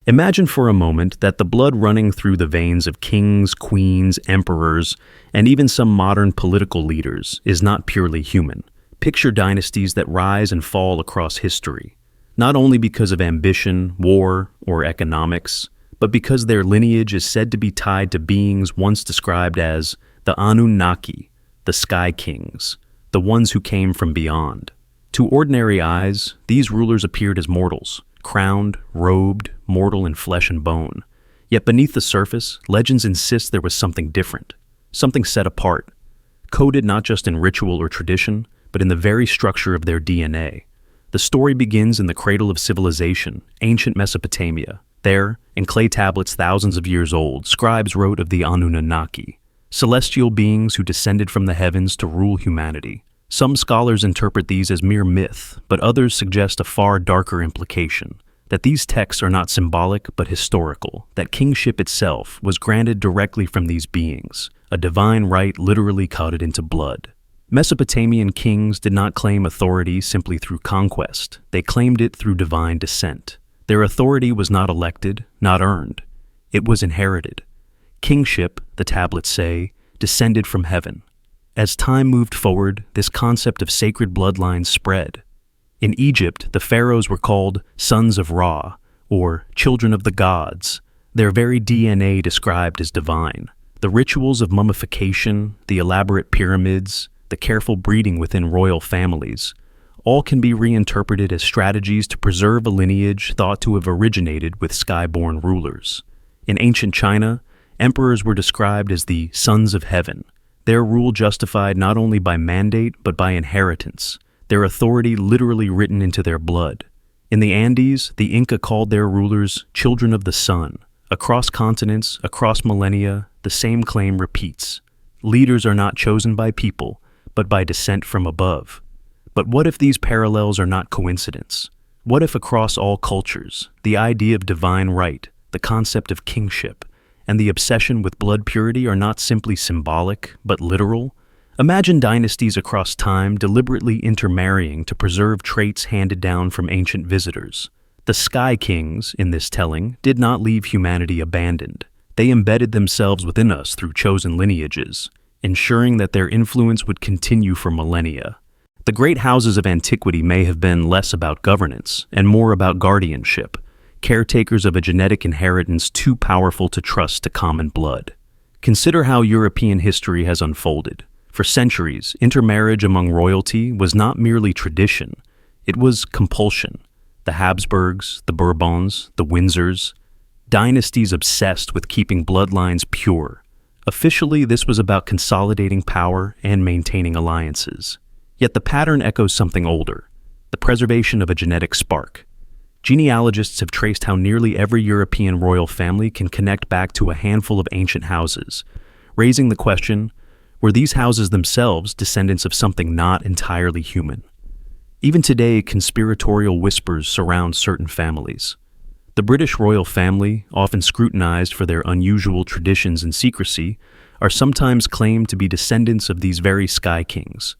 Imagine for a moment that the blood running through the veins of kings, queens, emperors, and even some modern political leaders is not purely human. Picture dynasties that rise and fall across history, not only because of ambition, war, or economics, but because their lineage is said to be tied to beings once described as the Anunnaki, the Sky Kings, the ones who came from beyond. To ordinary eyes, these rulers appeared as mortals, crowned, robed, mortal in flesh and bone. Yet beneath the surface, legends insist there was something different, something set apart, coded not just in ritual or tradition, but in the very structure of their DNA. The story begins in the cradle of civilization, ancient Mesopotamia. There, in clay tablets thousands of years old, scribes wrote of the Anunnaki, celestial beings who descended from the heavens to rule humanity. Some scholars interpret these as mere myth, but others suggest a far darker implication, that these texts are not symbolic but historical, that kingship itself was granted directly from these beings, a divine right literally coded into blood. Mesopotamian kings did not claim authority simply through conquest, they claimed it through divine descent. Their authority was not elected, not earned. It was inherited. Kingship, the tablets say, descended from heaven. As time moved forward, this concept of sacred bloodlines spread. In Egypt, the pharaohs were called sons of Ra, or children of the gods, their very DNA described as divine. The rituals of mummification, the elaborate pyramids, the careful breeding within royal families, all can be reinterpreted as strategies to preserve a lineage thought to have originated with sky-born rulers. In ancient China, emperors were described as the sons of heaven, their rule justified not only by mandate but by inheritance, their authority literally written into their blood. In the Andes, the Inca called their rulers children of the sun. Across continents, across millennia, the same claim repeats. Leaders are not chosen by people, but by descent from above. But what if these parallels are not coincidence? What if across all cultures, the idea of divine right, the concept of kingship, and the obsession with blood purity are not simply symbolic, but literal? Imagine dynasties across time deliberately intermarrying to preserve traits handed down from ancient visitors. The Sky Kings, in this telling, did not leave humanity abandoned. They embedded themselves within us through chosen lineages, ensuring that their influence would continue for millennia. The great houses of antiquity may have been less about governance and more about guardianship, caretakers of a genetic inheritance too powerful to trust to common blood. Consider how European history has unfolded. For centuries, intermarriage among royalty was not merely tradition, it was compulsion. The Habsburgs, the Bourbons, the Windsors, dynasties obsessed with keeping bloodlines pure. Officially, this was about consolidating power and maintaining alliances. Yet the pattern echoes something older, the preservation of a genetic spark. Genealogists have traced how nearly every European royal family can connect back to a handful of ancient houses, raising the question, were these houses themselves descendants of something not entirely human? Even today, conspiratorial whispers surround certain families. The British royal family, often scrutinized for their unusual traditions and secrecy, are sometimes claimed to be descendants of these very Sky Kings.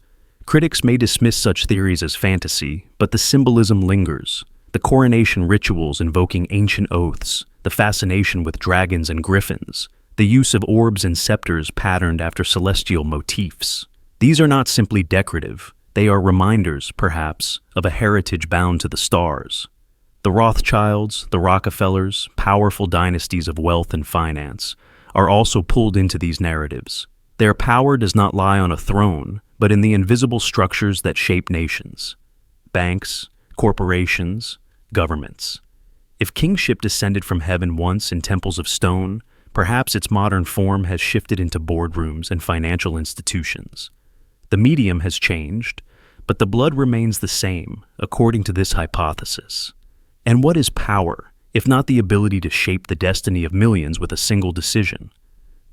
Critics may dismiss such theories as fantasy, but the symbolism lingers. The coronation rituals invoking ancient oaths, the fascination with dragons and griffins, the use of orbs and scepters patterned after celestial motifs. These are not simply decorative, they are reminders, perhaps, of a heritage bound to the stars. The Rothschilds, the Rockefellers, powerful dynasties of wealth and finance, are also pulled into these narratives. Their power does not lie on a throne, but in the invisible structures that shape nations. Banks, corporations, governments. If kingship descended from heaven once in temples of stone, perhaps its modern form has shifted into boardrooms and financial institutions. The medium has changed, but the blood remains the same, according to this hypothesis. And what is power, if not the ability to shape the destiny of millions with a single decision?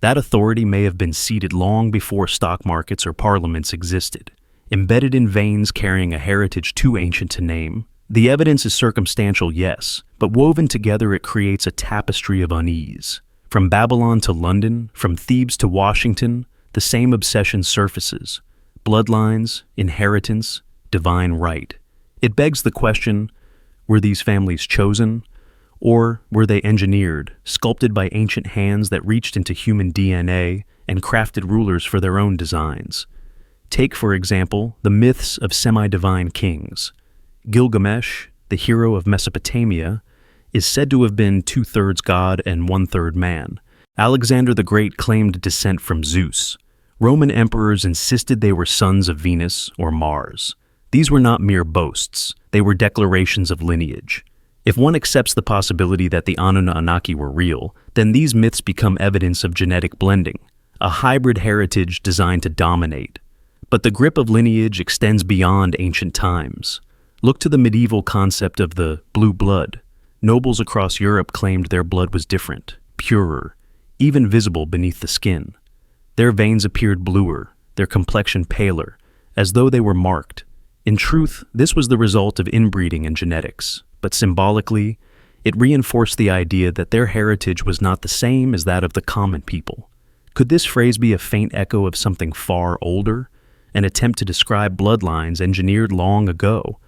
That authority may have been seated long before stock markets or parliaments existed, embedded in veins carrying a heritage too ancient to name. The evidence is circumstantial, yes, but woven together it creates a tapestry of unease. From Babylon to London, from Thebes to Washington, the same obsession surfaces. Bloodlines, inheritance, divine right. It begs the question, were these families chosen, Or were they engineered, sculpted by ancient hands that reached into human DNA and crafted rulers for their own designs? Take, for example, the myths of semi-divine kings. Gilgamesh, the hero of Mesopotamia, is said to have been 2/3 god and 1/3 man. Alexander the Great claimed descent from Zeus. Roman emperors insisted they were sons of Venus or Mars. These were not mere boasts, they were declarations of lineage. If one accepts the possibility that the Anunnaki were real, then these myths become evidence of genetic blending, a hybrid heritage designed to dominate. But the grip of lineage extends beyond ancient times. Look to the medieval concept of the blue blood. Nobles across Europe claimed their blood was different, purer, even visible beneath the skin. Their veins appeared bluer, their complexion paler, as though they were marked. In truth, this was the result of inbreeding and genetics, but symbolically, it reinforced the idea that their heritage was not the same as that of the common people. Could this phrase be a faint echo of something far older, an attempt to describe bloodlines engineered long ago?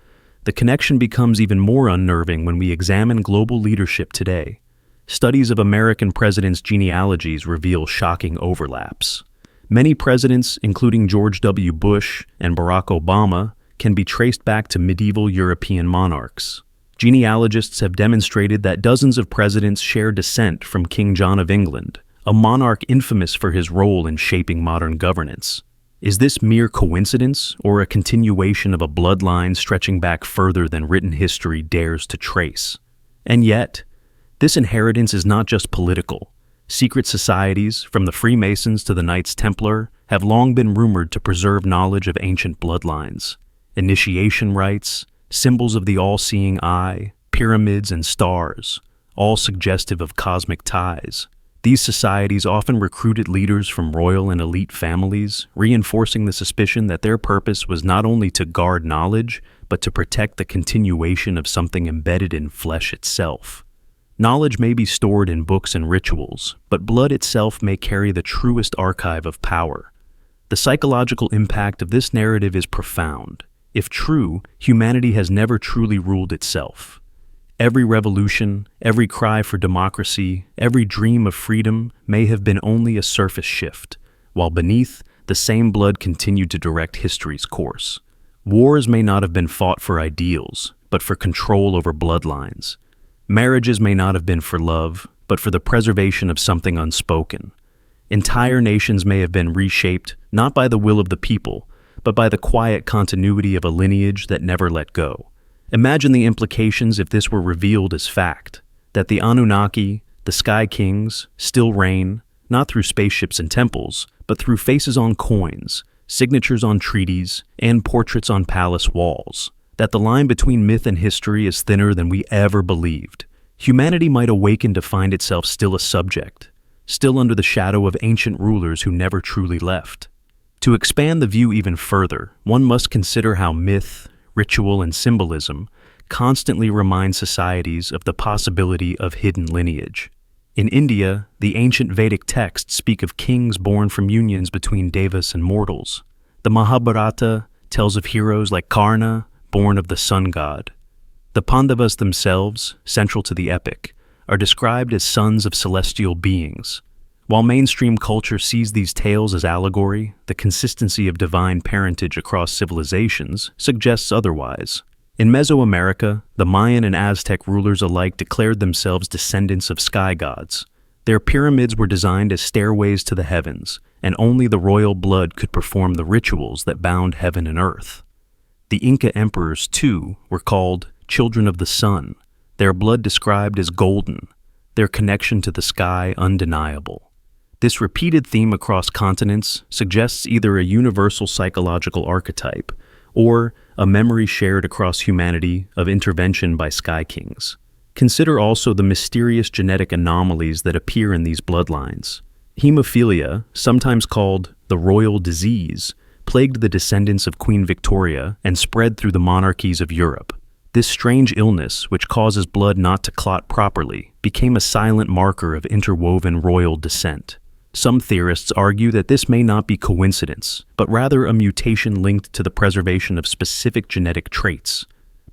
The connection becomes even more unnerving when we examine global leadership today. Studies of American presidents' genealogies reveal shocking overlaps. Many presidents, including George W. Bush and Barack Obama, can be traced back to medieval European monarchs. Genealogists have demonstrated that dozens of presidents share descent from King John of England, a monarch infamous for his role in shaping modern governance. Is this mere coincidence or a continuation of a bloodline stretching back further than written history dares to trace? And yet, this inheritance is not just political. Secret societies, from the Freemasons to the Knights Templar, have long been rumored to preserve knowledge of ancient bloodlines. Initiation rites, symbols of the all-seeing eye, pyramids and stars, all suggestive of cosmic ties. These societies often recruited leaders from royal and elite families, reinforcing the suspicion that their purpose was not only to guard knowledge, but to protect the continuation of something embedded in flesh itself. Knowledge may be stored in books and rituals, but blood itself may carry the truest archive of power. The psychological impact of this narrative is profound. If true, humanity has never truly ruled itself. Every revolution, every cry for democracy, every dream of freedom may have been only a surface shift, while beneath, the same blood continued to direct history's course. Wars may not have been fought for ideals, but for control over bloodlines. Marriages may not have been for love, but for the preservation of something unspoken. Entire nations may have been reshaped, not by the will of the people, but by the quiet continuity of a lineage that never let go. Imagine the implications if this were revealed as fact, that the Anunnaki, the Sky Kings, still reign, not through spaceships and temples, but through faces on coins, signatures on treaties, and portraits on palace walls. That the line between myth and history is thinner than we ever believed. Humanity might awaken to find itself still a subject, still under the shadow of ancient rulers who never truly left. To expand the view even further, one must consider how myth, ritual, and symbolism constantly remind societies of the possibility of hidden lineage. In India, the ancient Vedic texts speak of kings born from unions between devas and mortals. The Mahabharata tells of heroes like Karna, born of the sun god. The Pandavas themselves, central to the epic, are described as sons of celestial beings. While mainstream culture sees these tales as allegory, the consistency of divine parentage across civilizations suggests otherwise. In Mesoamerica, the Mayan and Aztec rulers alike declared themselves descendants of sky gods. Their pyramids were designed as stairways to the heavens, and only the royal blood could perform the rituals that bound heaven and earth. The Inca emperors, too, were called children of the sun, their blood described as golden, their connection to the sky undeniable. This repeated theme across continents suggests either a universal psychological archetype or a memory shared across humanity of intervention by sky kings. Consider also the mysterious genetic anomalies that appear in these bloodlines. Hemophilia, sometimes called the royal disease, plagued the descendants of Queen Victoria and spread through the monarchies of Europe. This strange illness, which causes blood not to clot properly, became a silent marker of interwoven royal descent. Some theorists argue that this may not be coincidence, but rather a mutation linked to the preservation of specific genetic traits.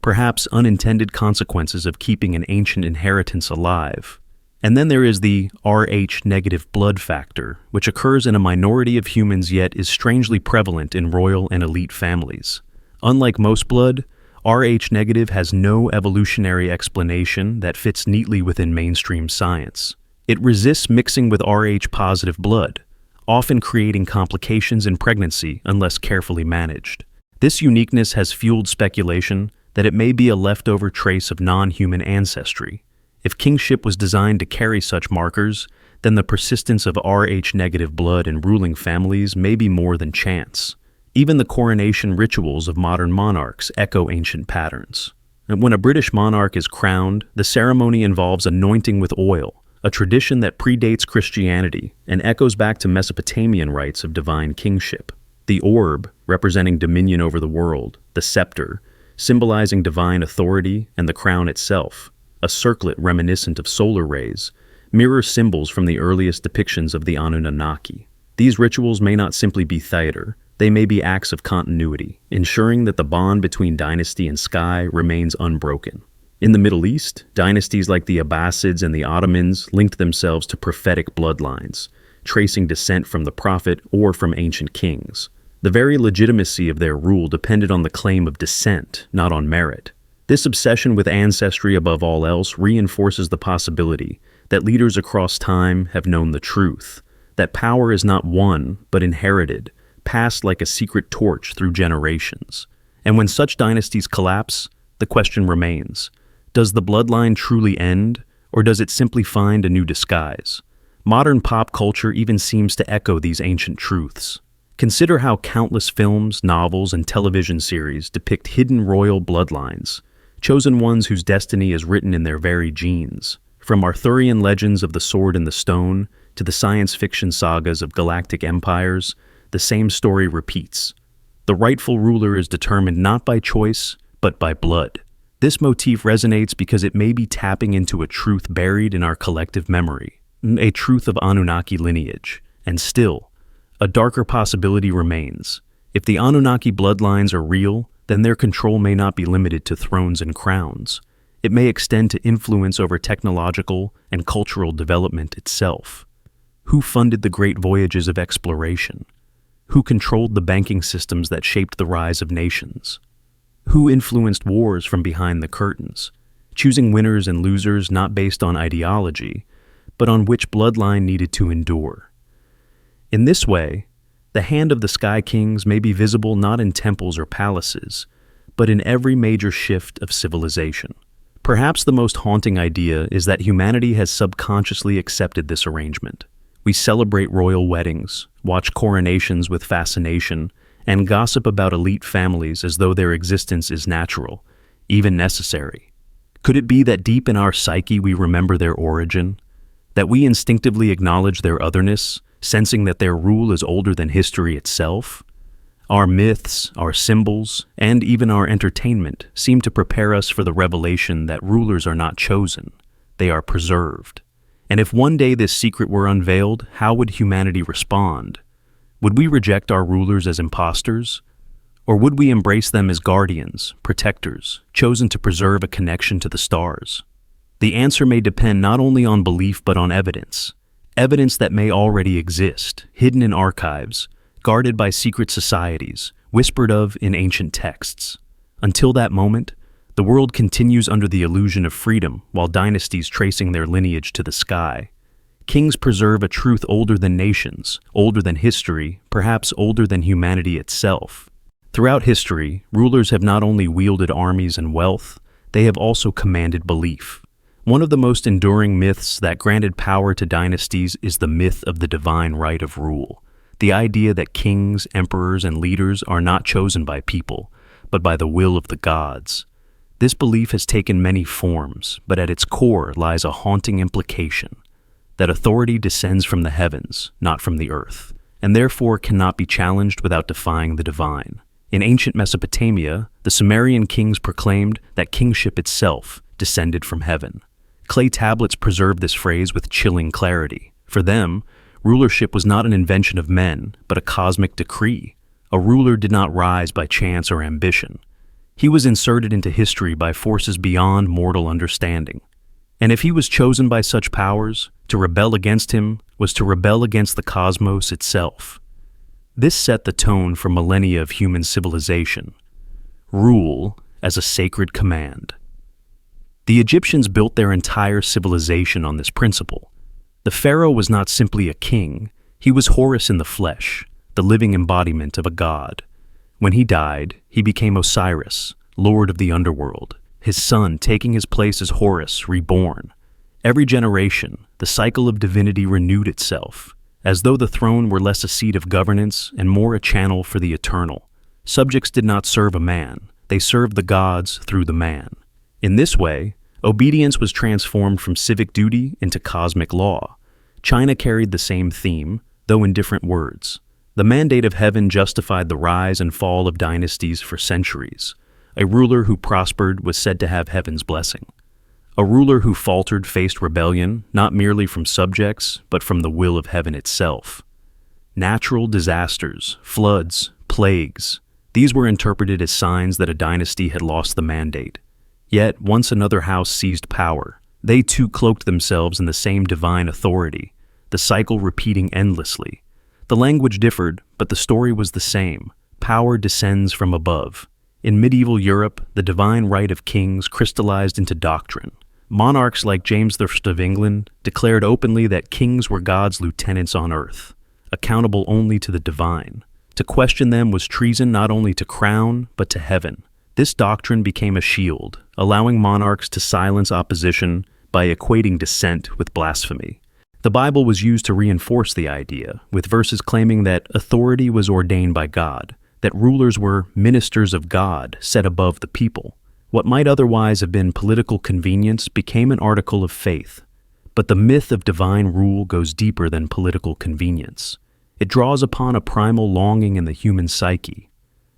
perhaps unintended consequences of keeping an ancient inheritance alive. And then there is the Rh-negative blood factor, which occurs in a minority of humans yet is strangely prevalent in royal and elite families. Unlike most blood, Rh-negative has no evolutionary explanation that fits neatly within mainstream science. It resists mixing with Rh-positive blood, often creating complications in pregnancy unless carefully managed. This uniqueness has fueled speculation that it may be a leftover trace of non-human ancestry. If kingship was designed to carry such markers, then the persistence of Rh-negative blood in ruling families may be more than chance. Even the coronation rituals of modern monarchs echo ancient patterns. And when a British monarch is crowned, the ceremony involves anointing with oil, a tradition that predates Christianity and echoes back to Mesopotamian rites of divine kingship. The orb, representing dominion over the world, the scepter, symbolizing divine authority, and the crown itself, a circlet reminiscent of solar rays, mirror symbols from the earliest depictions of the Anunnaki. These rituals may not simply be theater, they may be acts of continuity, ensuring that the bond between dynasty and sky remains unbroken. In the Middle East, dynasties like the Abbasids and the Ottomans linked themselves to prophetic bloodlines, tracing descent from the prophet or from ancient kings. The very legitimacy of their rule depended on the claim of descent, not on merit. This obsession with ancestry above all else reinforces the possibility that leaders across time have known the truth, that power is not won, but inherited, passed like a secret torch through generations. And when such dynasties collapse, the question remains, does the bloodline truly end, or does it simply find a new disguise? Modern pop culture even seems to echo these ancient truths. Consider how countless films, novels, and television series depict hidden royal bloodlines, chosen ones whose destiny is written in their very genes. From Arthurian legends of the sword and the stone to the science fiction sagas of galactic empires, the same story repeats. The rightful ruler is determined not by choice, but by blood. This motif resonates because it may be tapping into a truth buried in our collective memory, a truth of Anunnaki lineage. And still, a darker possibility remains. If the Anunnaki bloodlines are real, then their control may not be limited to thrones and crowns. It may extend to influence over technological and cultural development itself. Who funded the great voyages of exploration? Who controlled the banking systems that shaped the rise of nations? Who influenced wars from behind the curtains, choosing winners and losers not based on ideology, but on which bloodline needed to endure? In this way, the hand of the Sky Kings may be visible not in temples or palaces, but in every major shift of civilization. Perhaps the most haunting idea is that humanity has subconsciously accepted this arrangement. We celebrate royal weddings, watch coronations with fascination, and gossip about elite families as though their existence is natural, even necessary. Could it be that deep in our psyche we remember their origin? That we instinctively acknowledge their otherness, sensing that their rule is older than history itself? Our myths, our symbols, and even our entertainment seem to prepare us for the revelation that rulers are not chosen, they are preserved. And if one day this secret were unveiled, how would humanity respond? Would we reject our rulers as imposters? Or would we embrace them as guardians, protectors, chosen to preserve a connection to the stars? The answer may depend not only on belief but on evidence. Evidence that may already exist, hidden in archives, guarded by secret societies, whispered of in ancient texts. Until that moment, the world continues under the illusion of freedom while dynasties tracing their lineage to the sky. Kings preserve a truth older than nations, older than history, perhaps older than humanity itself. Throughout history, rulers have not only wielded armies and wealth, they have also commanded belief. One of the most enduring myths that granted power to dynasties is the myth of the divine right of rule. The idea that kings, emperors, and leaders are not chosen by people, but by the will of the gods. This belief has taken many forms, but at its core lies a haunting implication, that authority descends from the heavens, not from the earth, and therefore cannot be challenged without defying the divine. In ancient Mesopotamia, the Sumerian kings proclaimed that kingship itself descended from heaven. Clay tablets preserve this phrase with chilling clarity. For them, rulership was not an invention of men, but a cosmic decree. A ruler did not rise by chance or ambition. He was inserted into history by forces beyond mortal understanding. And if he was chosen by such powers, to rebel against him was to rebel against the cosmos itself. This set the tone for millennia of human civilization. Rule as a sacred command. The Egyptians built their entire civilization on this principle. The pharaoh was not simply a king, he was Horus in the flesh, the living embodiment of a god. When he died, he became Osiris, lord of the underworld, his son taking his place as Horus, reborn. Every generation, the cycle of divinity renewed itself, as though the throne were less a seat of governance and more a channel for the eternal. Subjects did not serve a man, they served the gods through the man. In this way, obedience was transformed from civic duty into cosmic law. China carried the same theme, though in different words. The mandate of heaven justified the rise and fall of dynasties for centuries. A ruler who prospered was said to have heaven's blessing. A ruler who faltered faced rebellion, not merely from subjects, but from the will of heaven itself. Natural disasters, floods, plagues, these were interpreted as signs that a dynasty had lost the mandate. Yet, once another house seized power, they too cloaked themselves in the same divine authority, the cycle repeating endlessly. The language differed, but the story was the same. Power descends from above. In medieval Europe, the divine right of kings crystallized into doctrine. Monarchs like James I of England declared openly that kings were God's lieutenants on earth, accountable only to the divine. To question them was treason not only to crown, but to heaven. This doctrine became a shield, allowing monarchs to silence opposition by equating dissent with blasphemy. The Bible was used to reinforce the idea, with verses claiming that authority was ordained by God, that rulers were ministers of God set above the people. What might otherwise have been political convenience became an article of faith. But the myth of divine rule goes deeper than political convenience. It draws upon a primal longing in the human psyche,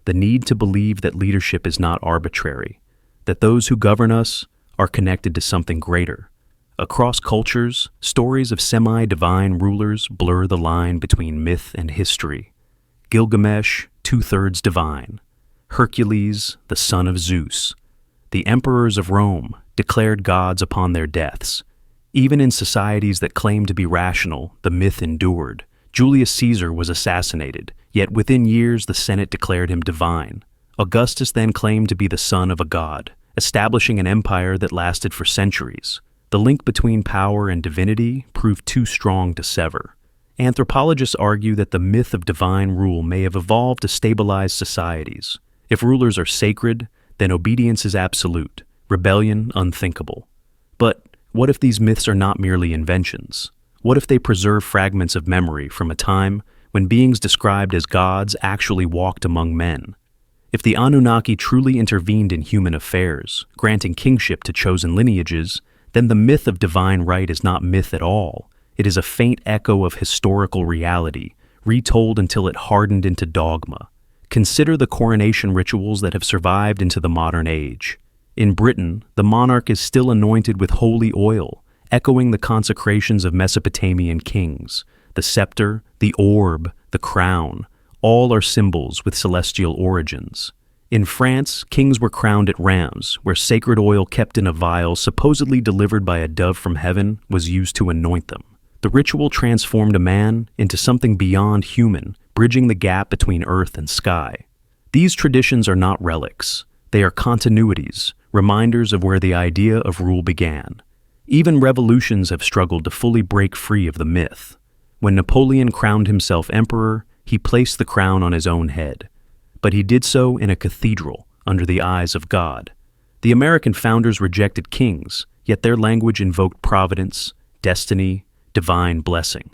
the need to believe that leadership is not arbitrary, that those who govern us are connected to something greater. Across cultures, stories of semi-divine rulers blur the line between myth and history. Gilgamesh, 2/3 divine. Hercules, the son of Zeus. The emperors of Rome declared gods upon their deaths. Even in societies that claimed to be rational, the myth endured. Julius Caesar was assassinated, yet within years the Senate declared him divine. Augustus then claimed to be the son of a god, establishing an empire that lasted for centuries. The link between power and divinity proved too strong to sever. Anthropologists argue that the myth of divine rule may have evolved to stabilize societies. If rulers are sacred, then obedience is absolute, rebellion unthinkable. But what if these myths are not merely inventions? What if they preserve fragments of memory from a time when beings described as gods actually walked among men? If the Anunnaki truly intervened in human affairs, granting kingship to chosen lineages, then the myth of divine right is not myth at all. It is a faint echo of historical reality, retold until it hardened into dogma. Consider the coronation rituals that have survived into the modern age. In Britain, the monarch is still anointed with holy oil, echoing the consecrations of Mesopotamian kings. The scepter, the orb, the crown, all are symbols with celestial origins. In France, kings were crowned at Rheims, where sacred oil kept in a vial supposedly delivered by a dove from heaven was used to anoint them. The ritual transformed a man into something beyond human, bridging the gap between earth and sky. These traditions are not relics. They are continuities, reminders of where the idea of rule began. Even revolutions have struggled to fully break free of the myth. When Napoleon crowned himself emperor, he placed the crown on his own head. But he did so in a cathedral, under the eyes of God. The American founders rejected kings, yet their language invoked providence, destiny, divine blessing.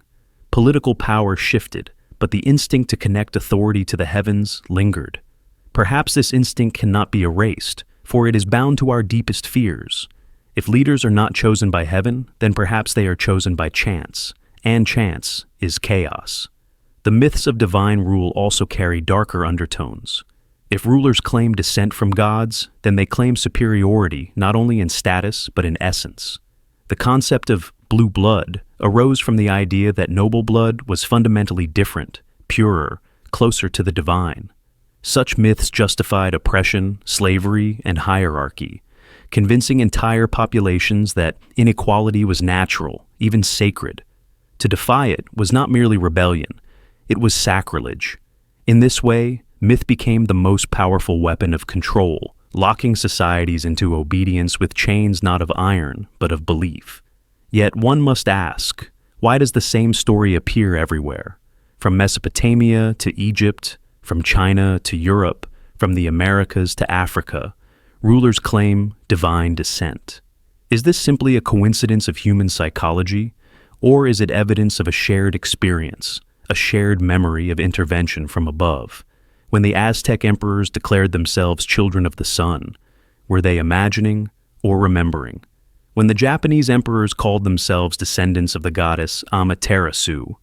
Political power shifted, but the instinct to connect authority to the heavens lingered. Perhaps this instinct cannot be erased, for it is bound to our deepest fears. If leaders are not chosen by heaven, then perhaps they are chosen by chance, and chance is chaos. The myths of divine rule also carry darker undertones. If rulers claim descent from gods, then they claim superiority not only in status but in essence. The concept of blue blood arose from the idea that noble blood was fundamentally different, purer, closer to the divine. Such myths justified oppression, slavery, and hierarchy, convincing entire populations that inequality was natural, even sacred. To defy it was not merely rebellion, it was sacrilege. In this way, myth became the most powerful weapon of control, locking societies into obedience with chains not of iron, but of belief. Yet one must ask, why does the same story appear everywhere? From Mesopotamia to Egypt, from China to Europe, from the Americas to Africa, rulers claim divine descent. Is this simply a coincidence of human psychology, or is it evidence of a shared experience, a shared memory of intervention from above? When the Aztec emperors declared themselves children of the sun, were they imagining or remembering? When the Japanese emperors called themselves descendants of the goddess Amaterasu,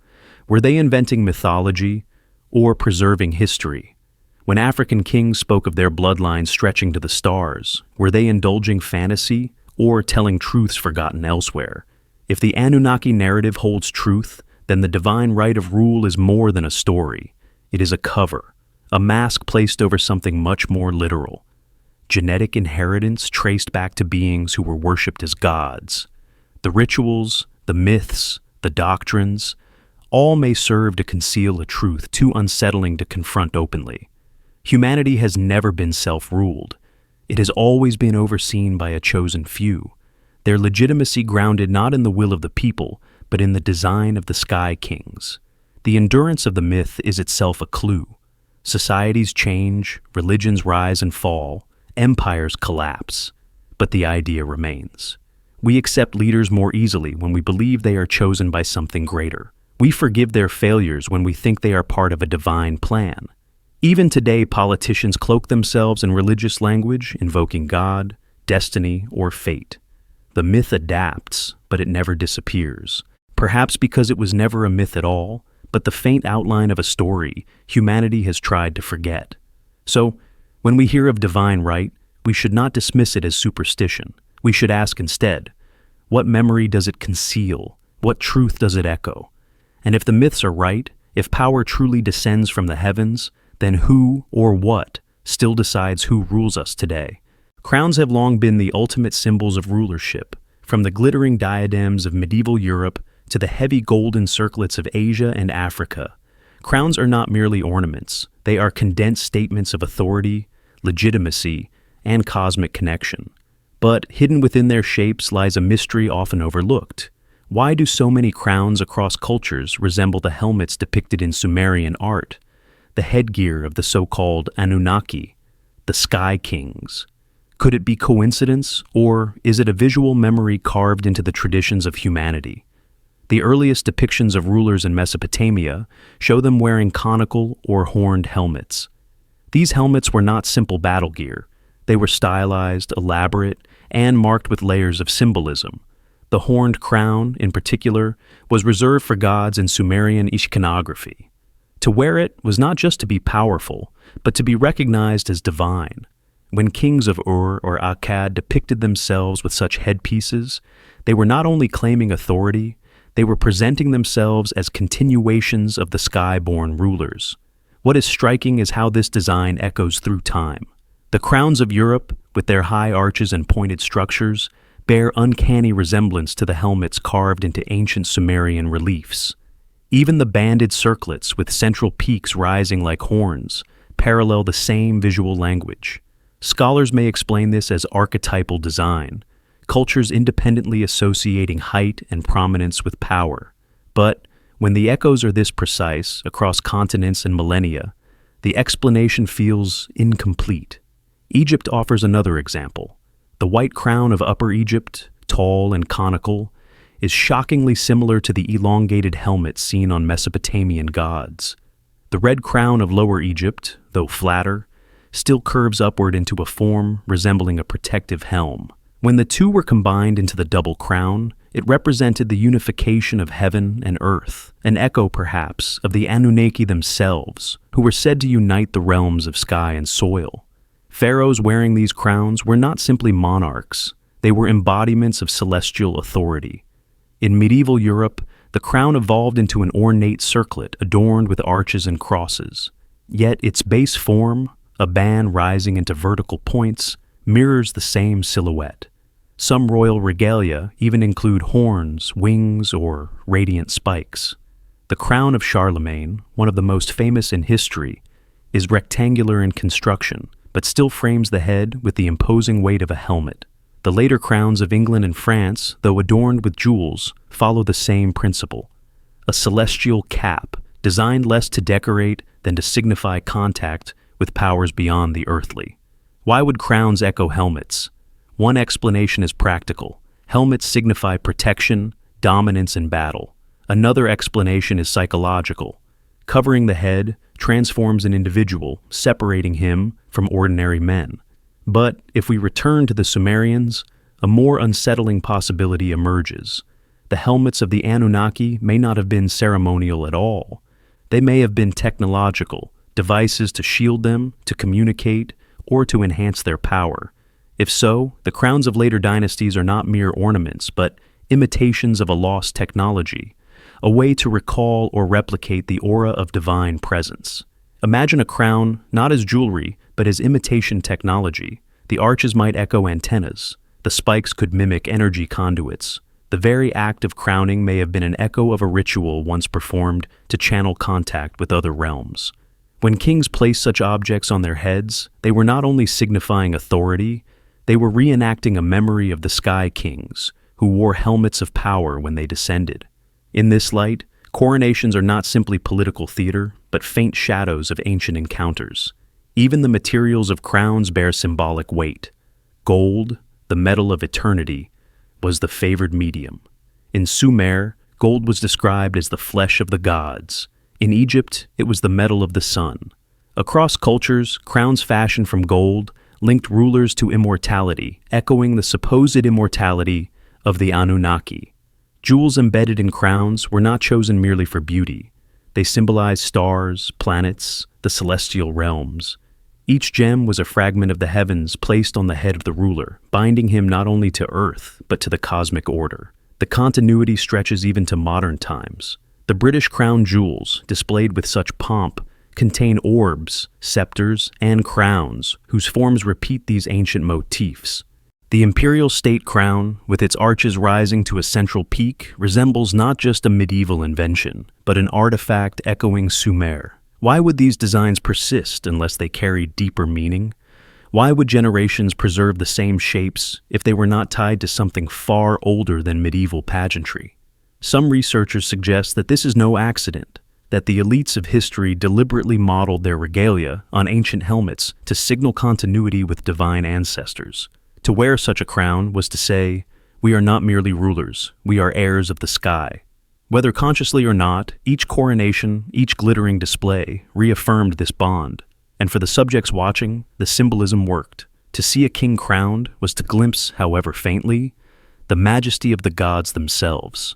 were they inventing mythology or preserving history? When African kings spoke of their bloodlines stretching to the stars, were they indulging fantasy or telling truths forgotten elsewhere? If the Anunnaki narrative holds truth, then the divine right of rule is more than a story. It is a cover, a mask placed over something much more literal. Genetic inheritance traced back to beings who were worshipped as gods. The rituals, the myths, the doctrines, all may serve to conceal a truth too unsettling to confront openly. Humanity has never been self-ruled. It has always been overseen by a chosen few, their legitimacy grounded not in the will of the people, but in the design of the Sky Kings. The endurance of the myth is itself a clue. Societies change, religions rise and fall, empires collapse, but the idea remains. We accept leaders more easily when we believe they are chosen by something greater. We forgive their failures when we think they are part of a divine plan. Even today, politicians cloak themselves in religious language, invoking God, destiny, or fate. The myth adapts, but it never disappears. Perhaps because it was never a myth at all, but the faint outline of a story humanity has tried to forget. So, when we hear of divine right, we should not dismiss it as superstition. We should ask instead, what memory does it conceal? What truth does it echo? And if the myths are right, if power truly descends from the heavens, then who or what still decides who rules us today? Crowns have long been the ultimate symbols of rulership, from the glittering diadems of medieval Europe to the heavy golden circlets of Asia and Africa. Crowns are not merely ornaments, they are condensed statements of authority, legitimacy, and cosmic connection. But hidden within their shapes lies a mystery often overlooked. Why do so many crowns across cultures resemble the helmets depicted in Sumerian art, the headgear of the so-called Anunnaki, the Sky Kings? Could it be coincidence, or is it a visual memory carved into the traditions of humanity? The earliest depictions of rulers in Mesopotamia show them wearing conical or horned helmets. These helmets were not simple battle gear. They were stylized, elaborate, and marked with layers of symbolism. The horned crown, in particular, was reserved for gods in Sumerian iconography. To wear it was not just to be powerful, but to be recognized as divine. When kings of Ur or Akkad depicted themselves with such headpieces, they were not only claiming authority, they were presenting themselves as continuations of the sky-born rulers. What is striking is how this design echoes through time. The crowns of Europe, with their high arches and pointed structures, bear uncanny resemblance to the helmets carved into ancient Sumerian reliefs. Even the banded circlets with central peaks rising like horns parallel the same visual language. Scholars may explain this as archetypal design, cultures independently associating height and prominence with power. But when the echoes are this precise across continents and millennia, the explanation feels incomplete. Egypt offers another example. The white crown of Upper Egypt, tall and conical, is shockingly similar to the elongated helmet seen on Mesopotamian gods. The red crown of Lower Egypt, though flatter, still curves upward into a form resembling a protective helm. When the two were combined into the double crown, it represented the unification of heaven and earth, an echo perhaps of the Anunnaki themselves, who were said to unite the realms of sky and soil. Pharaohs wearing these crowns were not simply monarchs, they were embodiments of celestial authority. In medieval Europe, the crown evolved into an ornate circlet adorned with arches and crosses. Yet its base form, a band rising into vertical points, mirrors the same silhouette. Some royal regalia even include horns, wings, or radiant spikes. The crown of Charlemagne, one of the most famous in history, is rectangular in construction, but still frames the head with the imposing weight of a helmet. The later crowns of England and France, though adorned with jewels, follow the same principle. A celestial cap, designed less to decorate than to signify contact with powers beyond the earthly. Why would crowns echo helmets? One explanation is practical. Helmets signify protection, dominance in battle. Another explanation is psychological. Covering the head transforms an individual, separating him from ordinary men. But if we return to the Sumerians, a more unsettling possibility emerges. The helmets of the Anunnaki may not have been ceremonial at all. They may have been technological, devices to shield them, to communicate, or to enhance their power. If so, the crowns of later dynasties are not mere ornaments, but imitations of a lost technology, a way to recall or replicate the aura of divine presence. Imagine a crown not as jewelry, but as imitation technology. The arches might echo antennas. The spikes could mimic energy conduits. The very act of crowning may have been an echo of a ritual once performed to channel contact with other realms. When kings placed such objects on their heads, they were not only signifying authority, they were reenacting a memory of the Sky Kings, who wore helmets of power when they descended. In this light, coronations are not simply political theater, but faint shadows of ancient encounters. Even the materials of crowns bear symbolic weight. Gold, the metal of eternity, was the favored medium. In Sumer, gold was described as the flesh of the gods. In Egypt, it was the metal of the sun. Across cultures, crowns fashioned from gold linked rulers to immortality, echoing the supposed immortality of the Anunnaki. Jewels embedded in crowns were not chosen merely for beauty. They symbolized stars, planets, the celestial realms. Each gem was a fragment of the heavens placed on the head of the ruler, binding him not only to earth, but to the cosmic order. The continuity stretches even to modern times. The British crown jewels, displayed with such pomp, contain orbs, scepters, and crowns, whose forms repeat these ancient motifs. The imperial state crown, with its arches rising to a central peak, resembles not just a medieval invention, but an artifact echoing Sumer. Why would these designs persist unless they carried deeper meaning? Why would generations preserve the same shapes if they were not tied to something far older than medieval pageantry? Some researchers suggest that this is no accident, that the elites of history deliberately modeled their regalia on ancient helmets to signal continuity with divine ancestors. To wear such a crown was to say, we are not merely rulers, we are heirs of the sky. Whether consciously or not, each coronation, each glittering display, reaffirmed this bond. And for the subjects watching, the symbolism worked. To see a king crowned was to glimpse, however faintly, the majesty of the gods themselves.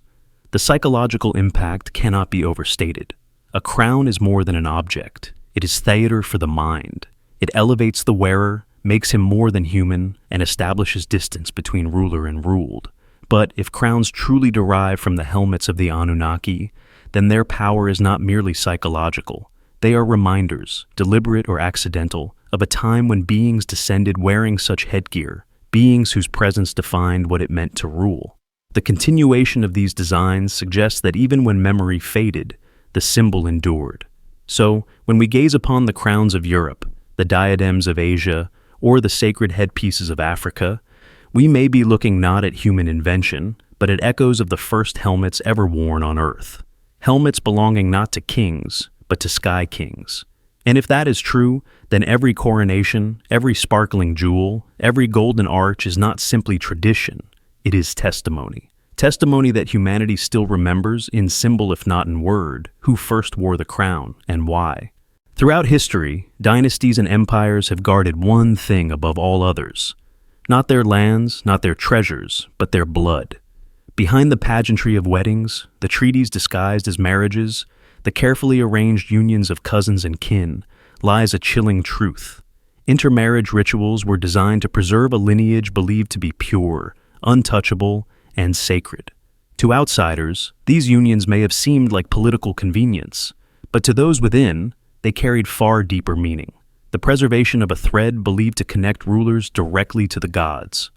The psychological impact cannot be overstated. A crown is more than an object. It is theater for the mind. It elevates the wearer, makes him more than human, and establishes distance between ruler and ruled. But if crowns truly derive from the helmets of the Anunnaki, then their power is not merely psychological. They are reminders, deliberate or accidental, of a time when beings descended wearing such headgear, beings whose presence defined what it meant to rule. The continuation of these designs suggests that even when memory faded, the symbol endured. So, when we gaze upon the crowns of Europe, the diadems of Asia, or the sacred headpieces of Africa, we may be looking not at human invention, but at echoes of the first helmets ever worn on Earth. Helmets belonging not to kings, but to sky kings. And if that is true, then every coronation, every sparkling jewel, every golden arch is not simply tradition, it is testimony. Testimony that humanity still remembers, in symbol if not in word, who first wore the crown and why. Throughout history, dynasties and empires have guarded one thing above all others. Not their lands, not their treasures, but their blood. Behind the pageantry of weddings, the treaties disguised as marriages, the carefully arranged unions of cousins and kin, lies a chilling truth. Intermarriage rituals were designed to preserve a lineage believed to be pure, untouchable, and sacred. To outsiders, these unions may have seemed like political convenience, but to those within, they carried far deeper meaning. The preservation of a thread believed to connect rulers directly to the gods.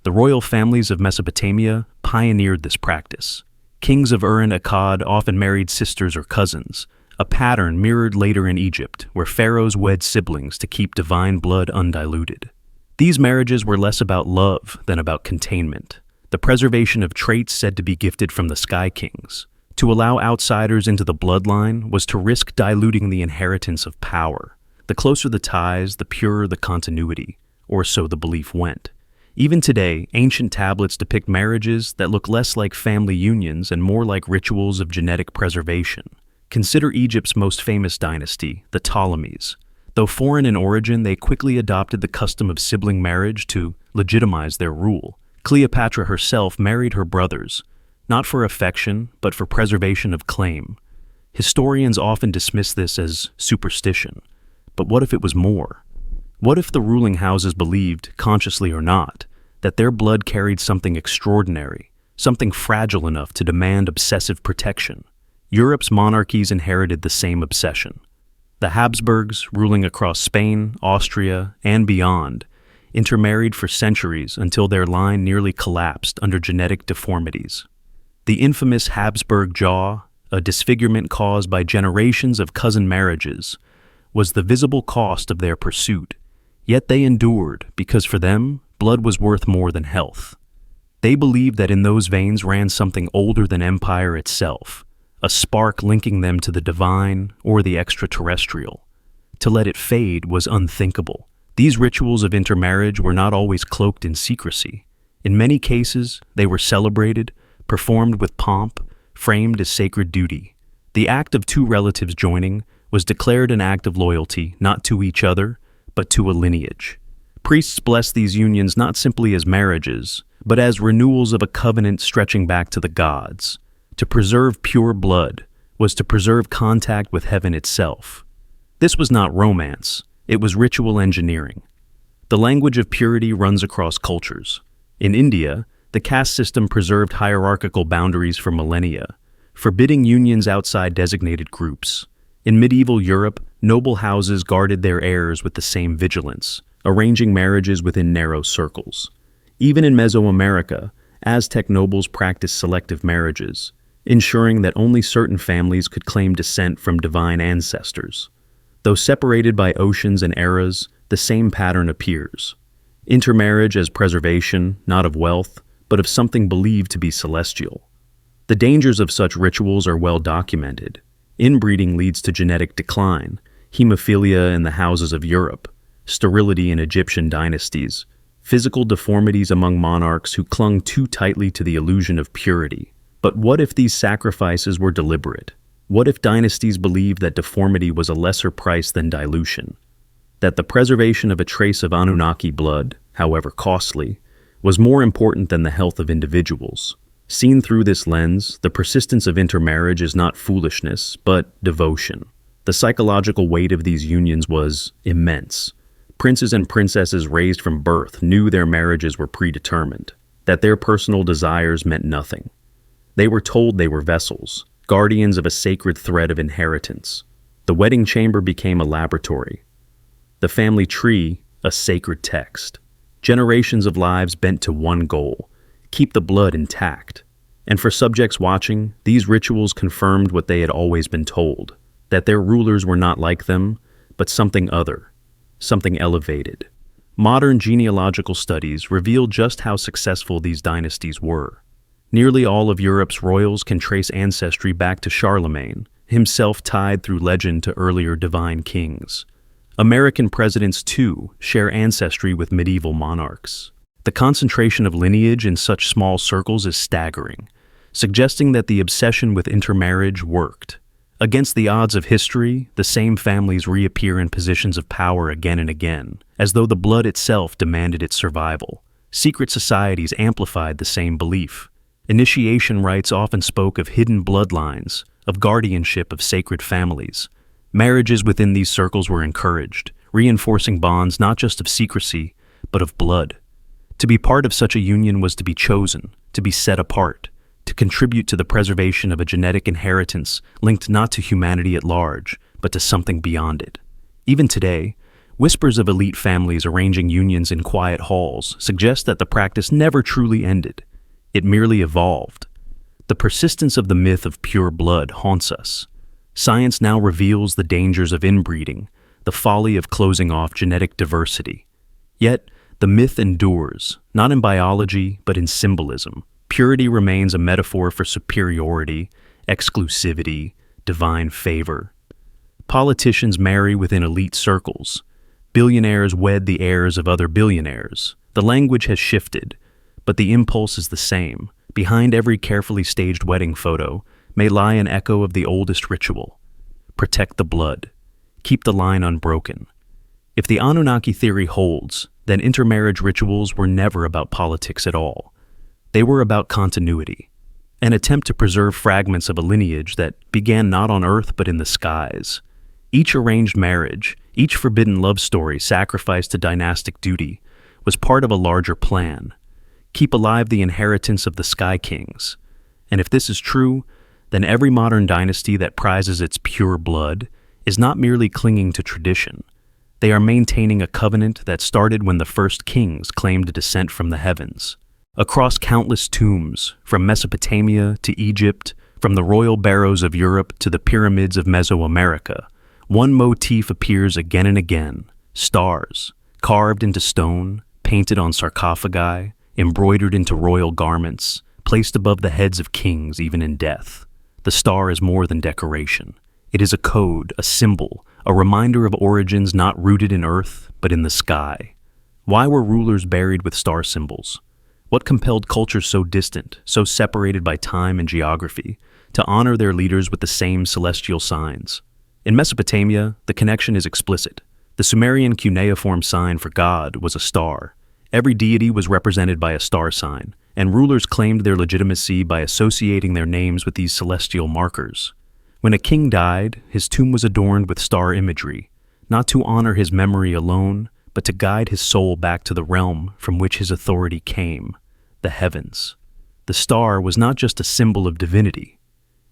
The royal families of Mesopotamia pioneered this practice. Kings of Ur and Akkad often married sisters or cousins, a pattern mirrored later in Egypt, where pharaohs wed siblings to keep divine blood undiluted. These marriages were less about love than about containment, the preservation of traits said to be gifted from the Sky Kings. To allow outsiders into the bloodline was to risk diluting the inheritance of power. The closer the ties, the purer the continuity, or so the belief went. Even today, ancient tablets depict marriages that look less like family unions and more like rituals of genetic preservation. Consider Egypt's most famous dynasty, the Ptolemies. Though foreign in origin, they quickly adopted the custom of sibling marriage to legitimize their rule. Cleopatra herself married her brothers, not for affection, but for preservation of claim. Historians often dismiss this as superstition. But what if it was more? What if the ruling houses believed, consciously or not, that their blood carried something extraordinary, something fragile enough to demand obsessive protection? Europe's monarchies inherited the same obsession. The Habsburgs, ruling across Spain, Austria, and beyond, intermarried for centuries until their line nearly collapsed under genetic deformities. The infamous Habsburg jaw, a disfigurement caused by generations of cousin marriages, was the visible cost of their pursuit. Yet they endured because for them, blood was worth more than health. They believed that in those veins ran something older than empire itself, a spark linking them to the divine or the extraterrestrial. To let it fade was unthinkable. These rituals of intermarriage were not always cloaked in secrecy. In many cases, they were celebrated, performed with pomp, framed as sacred duty. The act of two relatives joining was declared an act of loyalty not to each other, but to a lineage. Priests blessed these unions not simply as marriages, but as renewals of a covenant stretching back to the gods. To preserve pure blood was to preserve contact with heaven itself. This was not romance, it was ritual engineering. The language of purity runs across cultures. In India, the caste system preserved hierarchical boundaries for millennia, forbidding unions outside designated groups. In medieval Europe, noble houses guarded their heirs with the same vigilance, arranging marriages within narrow circles. Even in Mesoamerica, Aztec nobles practiced selective marriages, ensuring that only certain families could claim descent from divine ancestors. Though separated by oceans and eras, the same pattern appears. Intermarriage as preservation, not of wealth, but of something believed to be celestial. The dangers of such rituals are well documented. Inbreeding leads to genetic decline, hemophilia in the houses of Europe, sterility in Egyptian dynasties, physical deformities among monarchs who clung too tightly to the illusion of purity. But what if these sacrifices were deliberate? What if dynasties believed that deformity was a lesser price than dilution? That the preservation of a trace of Anunnaki blood, however costly, was more important than the health of individuals? Seen through this lens, the persistence of intermarriage is not foolishness, but devotion. The psychological weight of these unions was immense. Princes and princesses raised from birth knew their marriages were predetermined, that their personal desires meant nothing. They were told they were vessels, guardians of a sacred thread of inheritance. The wedding chamber became a laboratory. The family tree, a sacred text. Generations of lives bent to one goal: keep the blood intact. And for subjects watching, these rituals confirmed what they had always been told, that their rulers were not like them, but something other, something elevated. Modern genealogical studies reveal just how successful these dynasties were. Nearly all of Europe's royals can trace ancestry back to Charlemagne, himself tied through legend to earlier divine kings. American presidents, too, share ancestry with medieval monarchs. The concentration of lineage in such small circles is staggering, suggesting that the obsession with intermarriage worked. Against the odds of history, the same families reappear in positions of power again and again, as though the blood itself demanded its survival. Secret societies amplified the same belief. Initiation rites often spoke of hidden bloodlines, of guardianship of sacred families. Marriages within these circles were encouraged, reinforcing bonds not just of secrecy, but of blood. To be part of such a union was to be chosen, to be set apart, to contribute to the preservation of a genetic inheritance linked not to humanity at large, but to something beyond it. Even today, whispers of elite families arranging unions in quiet halls suggest that the practice never truly ended. It merely evolved. The persistence of the myth of pure blood haunts us. Science now reveals the dangers of inbreeding, the folly of closing off genetic diversity. Yet, the myth endures, not in biology, but in symbolism. Purity remains a metaphor for superiority, exclusivity, divine favor. Politicians marry within elite circles. Billionaires wed the heirs of other billionaires. The language has shifted, but the impulse is the same. Behind every carefully staged wedding photo may lie an echo of the oldest ritual. Protect the blood. Keep the line unbroken. If the Anunnaki theory holds, then intermarriage rituals were never about politics at all. They were about continuity, an attempt to preserve fragments of a lineage that began not on Earth but in the skies. Each arranged marriage, each forbidden love story sacrificed to dynastic duty, was part of a larger plan. Keep alive the inheritance of the Sky Kings. And if this is true, then every modern dynasty that prizes its pure blood is not merely clinging to tradition. They are maintaining a covenant that started when the first kings claimed a descent from the heavens. Across countless tombs, from Mesopotamia to Egypt, from the royal barrows of Europe to the pyramids of Mesoamerica, one motif appears again and again: stars, carved into stone, painted on sarcophagi, embroidered into royal garments, placed above the heads of kings even in death. The star is more than decoration. It is a code, a symbol, a reminder of origins not rooted in earth, but in the sky. Why were rulers buried with star symbols? What compelled cultures so distant, so separated by time and geography, to honor their leaders with the same celestial signs? In Mesopotamia, the connection is explicit. The Sumerian cuneiform sign for God was a star. Every deity was represented by a star sign, and rulers claimed their legitimacy by associating their names with these celestial markers. When a king died, his tomb was adorned with star imagery, not to honor his memory alone, but to guide his soul back to the realm from which his authority came, the heavens. The star was not just a symbol of divinity.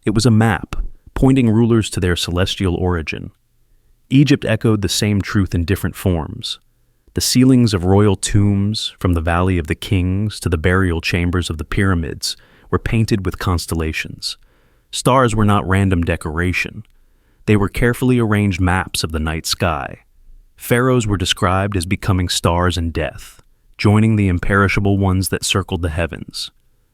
It was a map, pointing rulers to their celestial origin. Egypt echoed the same truth in different forms. The ceilings of royal tombs, from the Valley of the Kings to the burial chambers of the pyramids, were painted with constellations. Stars were not random decoration. They were carefully arranged maps of the night sky. Pharaohs were described as becoming stars in death, joining the imperishable ones that circled the heavens.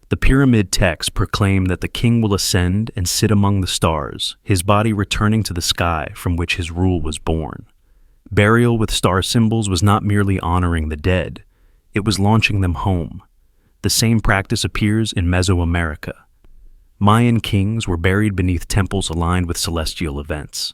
The pyramid texts proclaim that the king will ascend and sit among the stars, his body returning to the sky from which his rule was born. Burial with star symbols was not merely honoring the dead, it was launching them home. The same practice appears in Mesoamerica. Mayan kings were buried beneath temples aligned with celestial events.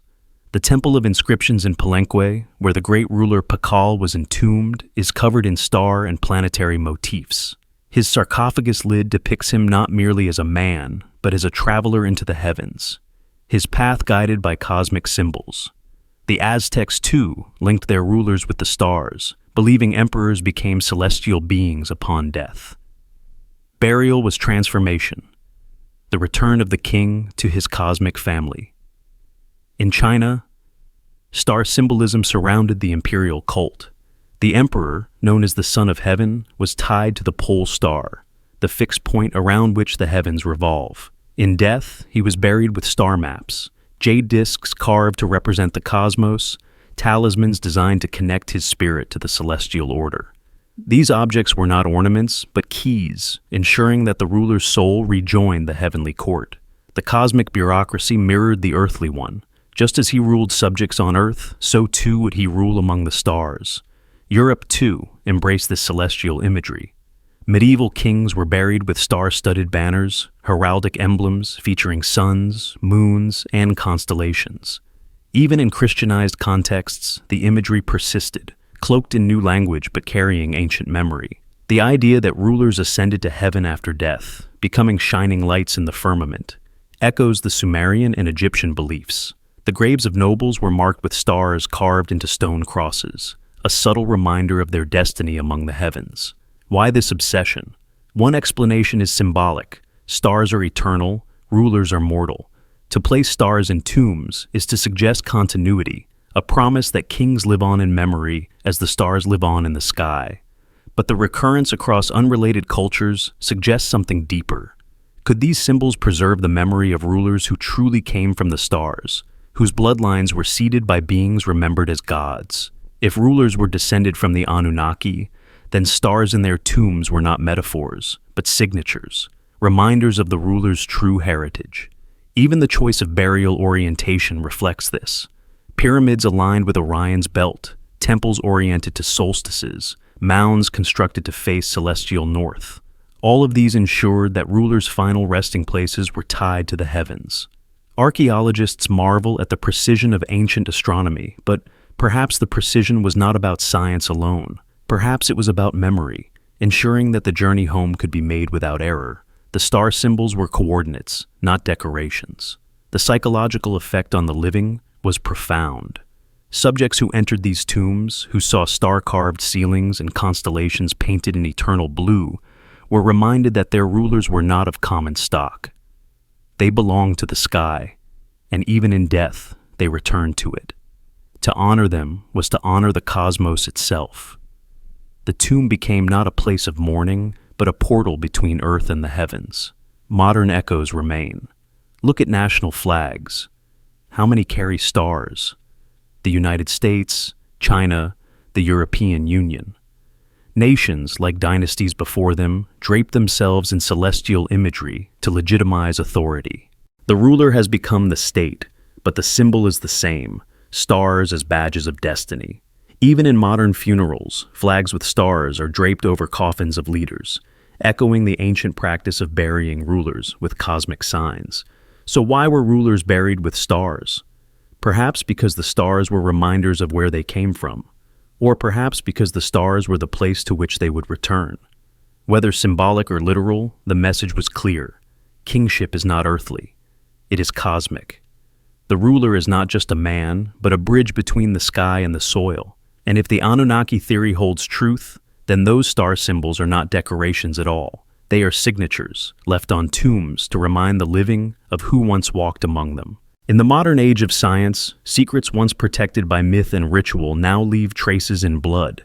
The Temple of Inscriptions in Palenque, where the great ruler Pakal was entombed, is covered in star and planetary motifs. His sarcophagus lid depicts him not merely as a man, but as a traveler into the heavens, his path guided by cosmic symbols. The Aztecs, too, linked their rulers with the stars, believing emperors became celestial beings upon death. Burial was transformation, the return of the king to his cosmic family. In China, star symbolism surrounded the imperial cult. The emperor, known as the Son of Heaven, was tied to the pole star, the fixed point around which the heavens revolve. In death, he was buried with star maps, jade discs carved to represent the cosmos, talismans designed to connect his spirit to the celestial order. These objects were not ornaments, but keys, ensuring that the ruler's soul rejoined the heavenly court. The cosmic bureaucracy mirrored the earthly one. Just as he ruled subjects on earth, so too would he rule among the stars. Europe, too, embraced this celestial imagery. Medieval kings were buried with star-studded banners, heraldic emblems featuring suns, moons, and constellations. Even in Christianized contexts, the imagery persisted, cloaked in new language but carrying ancient memory. The idea that rulers ascended to heaven after death, becoming shining lights in the firmament, echoes the Sumerian and Egyptian beliefs. The graves of nobles were marked with stars carved into stone crosses, a subtle reminder of their destiny among the heavens. Why this obsession? One explanation is symbolic. Stars are eternal, rulers are mortal. To place stars in tombs is to suggest continuity, a promise that kings live on in memory as the stars live on in the sky. But the recurrence across unrelated cultures suggests something deeper. Could these symbols preserve the memory of rulers who truly came from the stars, whose bloodlines were seeded by beings remembered as gods? If rulers were descended from the Anunnaki, then stars in their tombs were not metaphors, but signatures, reminders of the ruler's true heritage. Even the choice of burial orientation reflects this. Pyramids aligned with Orion's belt, temples oriented to solstices, mounds constructed to face celestial north. All of these ensured that rulers' final resting places were tied to the heavens. Archaeologists marvel at the precision of ancient astronomy, but perhaps the precision was not about science alone. Perhaps it was about memory, ensuring that the journey home could be made without error. The star symbols were coordinates, not decorations. The psychological effect on the living was profound. Subjects who entered these tombs, who saw star-carved ceilings and constellations painted in eternal blue, were reminded that their rulers were not of common stock. They belonged to the sky, and even in death, they returned to it. To honor them was to honor the cosmos itself. The tomb became not a place of mourning, but a portal between earth and the heavens. Modern echoes remain. Look at national flags. How many carry stars? The United States, China, the European Union. Nations, like dynasties before them, drape themselves in celestial imagery to legitimize authority. The ruler has become the state, but the symbol is the same, stars as badges of destiny. Even in modern funerals, flags with stars are draped over coffins of leaders, echoing the ancient practice of burying rulers with cosmic signs. So why were rulers buried with stars? Perhaps because the stars were reminders of where they came from, or perhaps because the stars were the place to which they would return. Whether symbolic or literal, the message was clear. Kingship is not earthly. It is cosmic. The ruler is not just a man, but a bridge between the sky and the soil. And if the Anunnaki theory holds truth, then those star symbols are not decorations at all. They are signatures, left on tombs to remind the living of who once walked among them. In the modern age of science, secrets once protected by myth and ritual now leave traces in blood.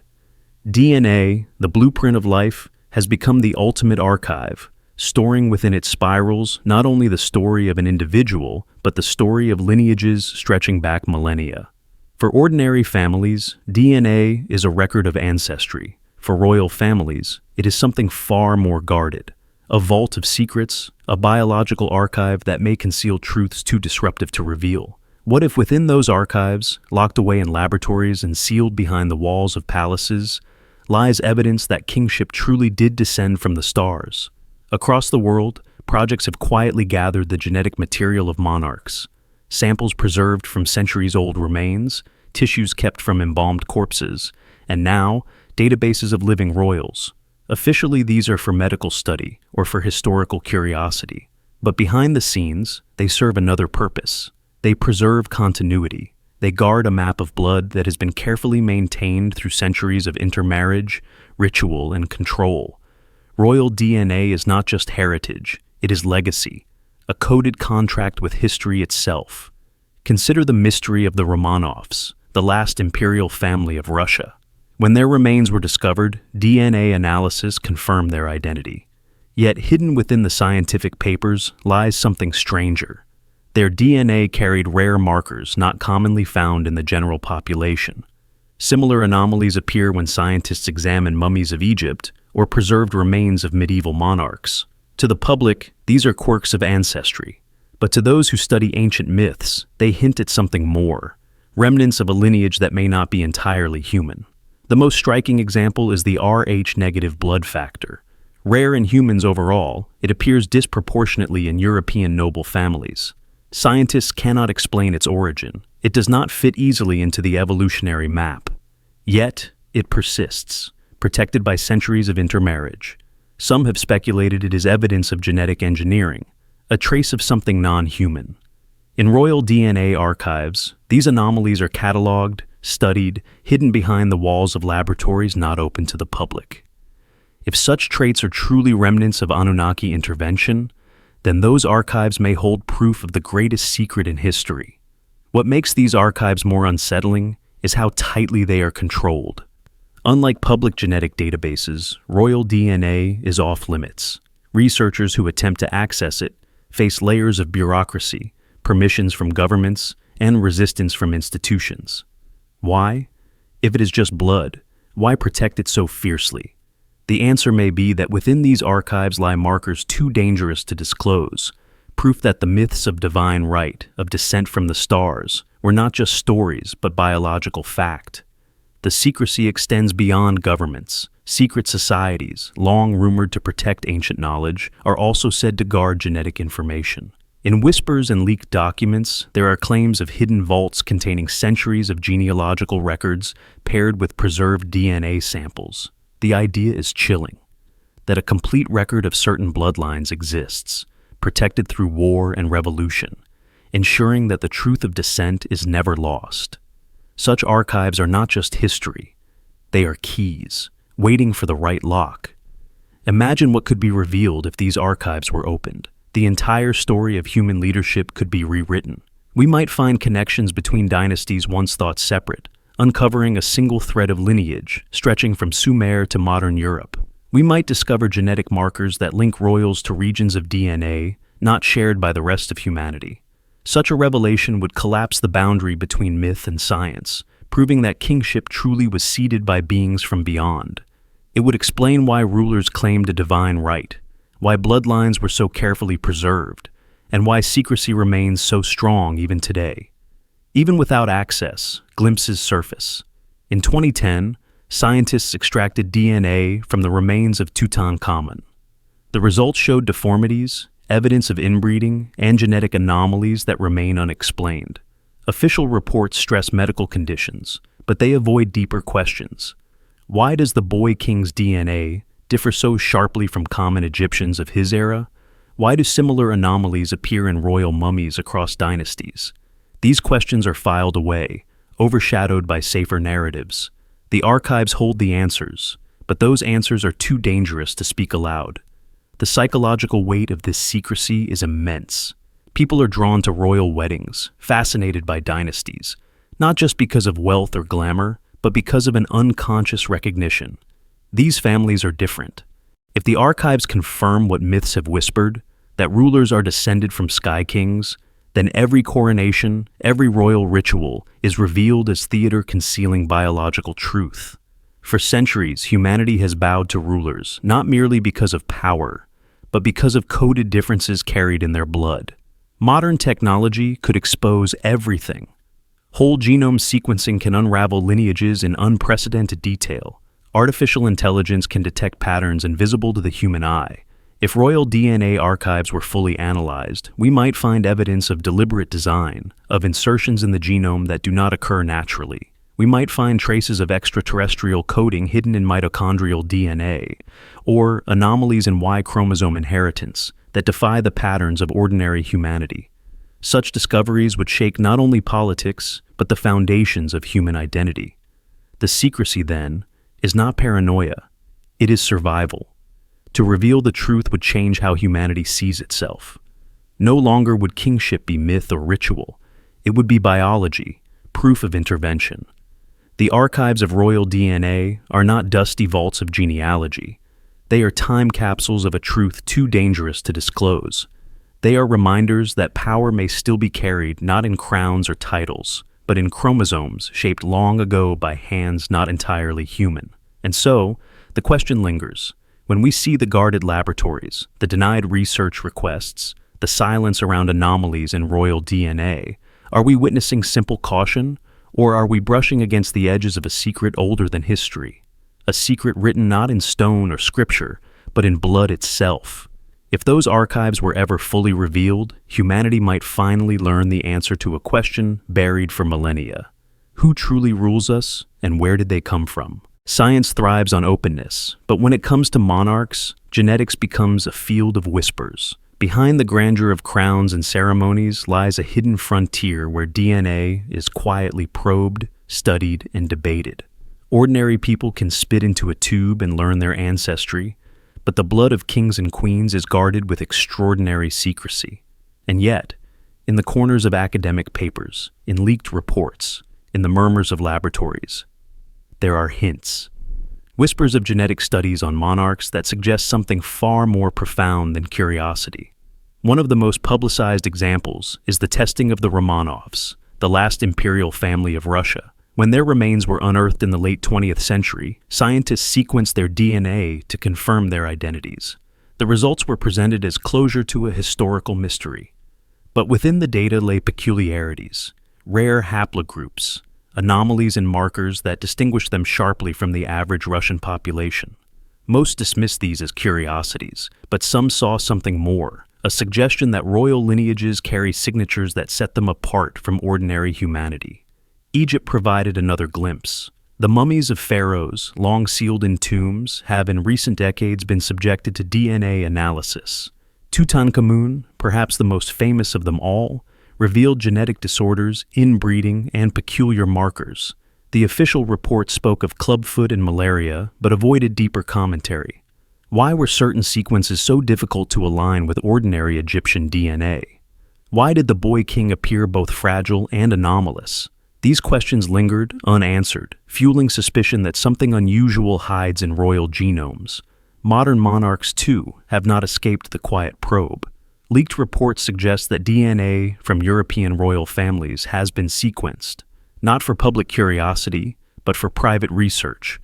DNA, the blueprint of life, has become the ultimate archive, storing within its spirals not only the story of an individual, but the story of lineages stretching back millennia. For ordinary families, DNA is a record of ancestry. For royal families, it is something far more guarded. A vault of secrets, a biological archive that may conceal truths too disruptive to reveal. What if within those archives, locked away in laboratories and sealed behind the walls of palaces, lies evidence that kingship truly did descend from the stars? Across the world, projects have quietly gathered the genetic material of monarchs. Samples preserved from centuries-old remains, tissues kept from embalmed corpses, and now, databases of living royals. Officially, these are for medical study or for historical curiosity. But behind the scenes, they serve another purpose. They preserve continuity. They guard a map of blood that has been carefully maintained through centuries of intermarriage, ritual, and control. Royal DNA is not just heritage, it is legacy, a coded contract with history itself. Consider the mystery of the Romanovs, the last imperial family of Russia. When their remains were discovered, DNA analysis confirmed their identity. Yet hidden within the scientific papers lies something stranger. Their DNA carried rare markers not commonly found in the general population. Similar anomalies appear when scientists examine mummies of Egypt or preserved remains of medieval monarchs. To the public, these are quirks of ancestry. But to those who study ancient myths, they hint at something more, remnants of a lineage that may not be entirely human. The most striking example is the Rh-negative blood factor. Rare in humans overall, it appears disproportionately in European noble families. Scientists cannot explain its origin. It does not fit easily into the evolutionary map. Yet, it persists, protected by centuries of intermarriage. Some have speculated it is evidence of genetic engineering, a trace of something non-human. In royal DNA archives, these anomalies are cataloged, studied, hidden behind the walls of laboratories not open to the public. If such traits are truly remnants of Anunnaki intervention, then those archives may hold proof of the greatest secret in history. What makes these archives more unsettling is how tightly they are controlled. Unlike public genetic databases, royal DNA is off limits. Researchers who attempt to access it face layers of bureaucracy, permissions from governments, and resistance from institutions. Why? If it is just blood, why protect it so fiercely? The answer may be that within these archives lie markers too dangerous to disclose, proof that the myths of divine right, of descent from the stars, were not just stories but biological fact. The secrecy extends beyond governments. Secret societies, long rumored to protect ancient knowledge, are also said to guard genetic information. In whispers and leaked documents, there are claims of hidden vaults containing centuries of genealogical records paired with preserved DNA samples. The idea is chilling, that a complete record of certain bloodlines exists, protected through war and revolution, ensuring that the truth of descent is never lost. Such archives are not just history, they are keys, waiting for the right lock. Imagine what could be revealed if these archives were opened. The entire story of human leadership could be rewritten. We might find connections between dynasties once thought separate, uncovering a single thread of lineage stretching from Sumer to modern Europe. We might discover genetic markers that link royals to regions of DNA not shared by the rest of humanity. Such a revelation would collapse the boundary between myth and science, proving that kingship truly was seeded by beings from beyond. It would explain why rulers claimed a divine right, why bloodlines were so carefully preserved, and why secrecy remains so strong even today. Even without access, glimpses surface. In 2010, scientists extracted DNA from the remains of Tutankhamun. The results showed deformities, evidence of inbreeding, and genetic anomalies that remain unexplained. Official reports stress medical conditions, but they avoid deeper questions. Why does the boy king's DNA differ so sharply from common Egyptians of his era? Why do similar anomalies appear in royal mummies across dynasties? These questions are filed away, overshadowed by safer narratives. The archives hold the answers, but those answers are too dangerous to speak aloud. The psychological weight of this secrecy is immense. People are drawn to royal weddings, fascinated by dynasties, not just because of wealth or glamour, but because of an unconscious recognition. These families are different. If the archives confirm what myths have whispered, that rulers are descended from sky kings, then every coronation, every royal ritual is revealed as theater concealing biological truth. For centuries, humanity has bowed to rulers, not merely because of power, but because of coded differences carried in their blood. Modern technology could expose everything. Whole genome sequencing can unravel lineages in unprecedented detail. Artificial intelligence can detect patterns invisible to the human eye. If royal DNA archives were fully analyzed, we might find evidence of deliberate design, of insertions in the genome that do not occur naturally. We might find traces of extraterrestrial coding hidden in mitochondrial DNA, or anomalies in Y chromosome inheritance that defy the patterns of ordinary humanity. Such discoveries would shake not only politics, but the foundations of human identity. The secrecy, then, is not paranoia, it is survival. To reveal the truth would change how humanity sees itself. No longer would kingship be myth or ritual, it would be biology, proof of intervention. The archives of royal DNA are not dusty vaults of genealogy. They are time capsules of a truth too dangerous to disclose. They are reminders that power may still be carried not in crowns or titles, but in chromosomes shaped long ago by hands not entirely human. And so, the question lingers. When we see the guarded laboratories, the denied research requests, the silence around anomalies in royal DNA, are we witnessing simple caution? Or are we brushing against the edges of a secret older than history? A secret written not in stone or scripture, but in blood itself. If those archives were ever fully revealed, humanity might finally learn the answer to a question buried for millennia. Who truly rules us, and where did they come from? Science thrives on openness, but when it comes to monarchs, genetics becomes a field of whispers. Behind the grandeur of crowns and ceremonies lies a hidden frontier where DNA is quietly probed, studied, and debated. Ordinary people can spit into a tube and learn their ancestry, but the blood of kings and queens is guarded with extraordinary secrecy. And yet, in the corners of academic papers, in leaked reports, in the murmurs of laboratories, there are hints. Whispers of genetic studies on monarchs that suggest something far more profound than curiosity. One of the most publicized examples is the testing of the Romanovs, the last imperial family of Russia. When their remains were unearthed in the late 20th century, scientists sequenced their DNA to confirm their identities. The results were presented as closure to a historical mystery. But within the data lay peculiarities, rare haplogroups, anomalies and markers that distinguish them sharply from the average Russian population. Most dismissed these as curiosities, but some saw something more, a suggestion that royal lineages carry signatures that set them apart from ordinary humanity. Egypt provided another glimpse. The mummies of pharaohs, long sealed in tombs, have in recent decades been subjected to DNA analysis. Tutankhamun, perhaps the most famous of them all, revealed genetic disorders, inbreeding, and peculiar markers. The official report spoke of clubfoot and malaria, but avoided deeper commentary. Why were certain sequences so difficult to align with ordinary Egyptian DNA? Why did the boy king appear both fragile and anomalous? These questions lingered, unanswered, fueling suspicion that something unusual hides in royal genomes. Modern monarchs, too, have not escaped the quiet probe. Leaked reports suggest that DNA from European royal families has been sequenced, not for public curiosity, but for private research.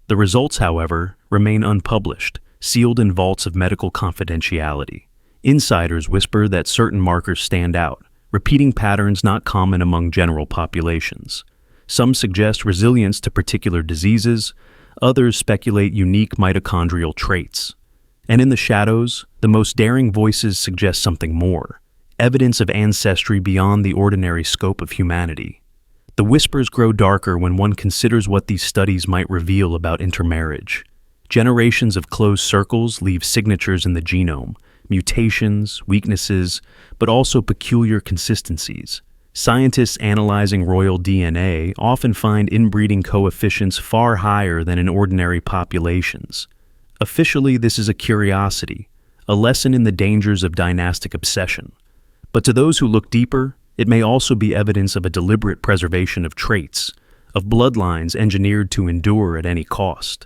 The results, however, remain unpublished, sealed in vaults of medical confidentiality. Insiders whisper that certain markers stand out, repeating patterns not common among general populations. Some suggest resilience to particular diseases, others speculate unique mitochondrial traits. And in the shadows, the most daring voices suggest something more, evidence of ancestry beyond the ordinary scope of humanity. The whispers grow darker when one considers what these studies might reveal about intermarriage. Generations of closed circles leave signatures in the genome, mutations, weaknesses, but also peculiar consistencies. Scientists analyzing royal DNA often find inbreeding coefficients far higher than in ordinary populations. Officially, this is a curiosity, a lesson in the dangers of dynastic obsession. But to those who look deeper, it may also be evidence of a deliberate preservation of traits, of bloodlines engineered to endure at any cost.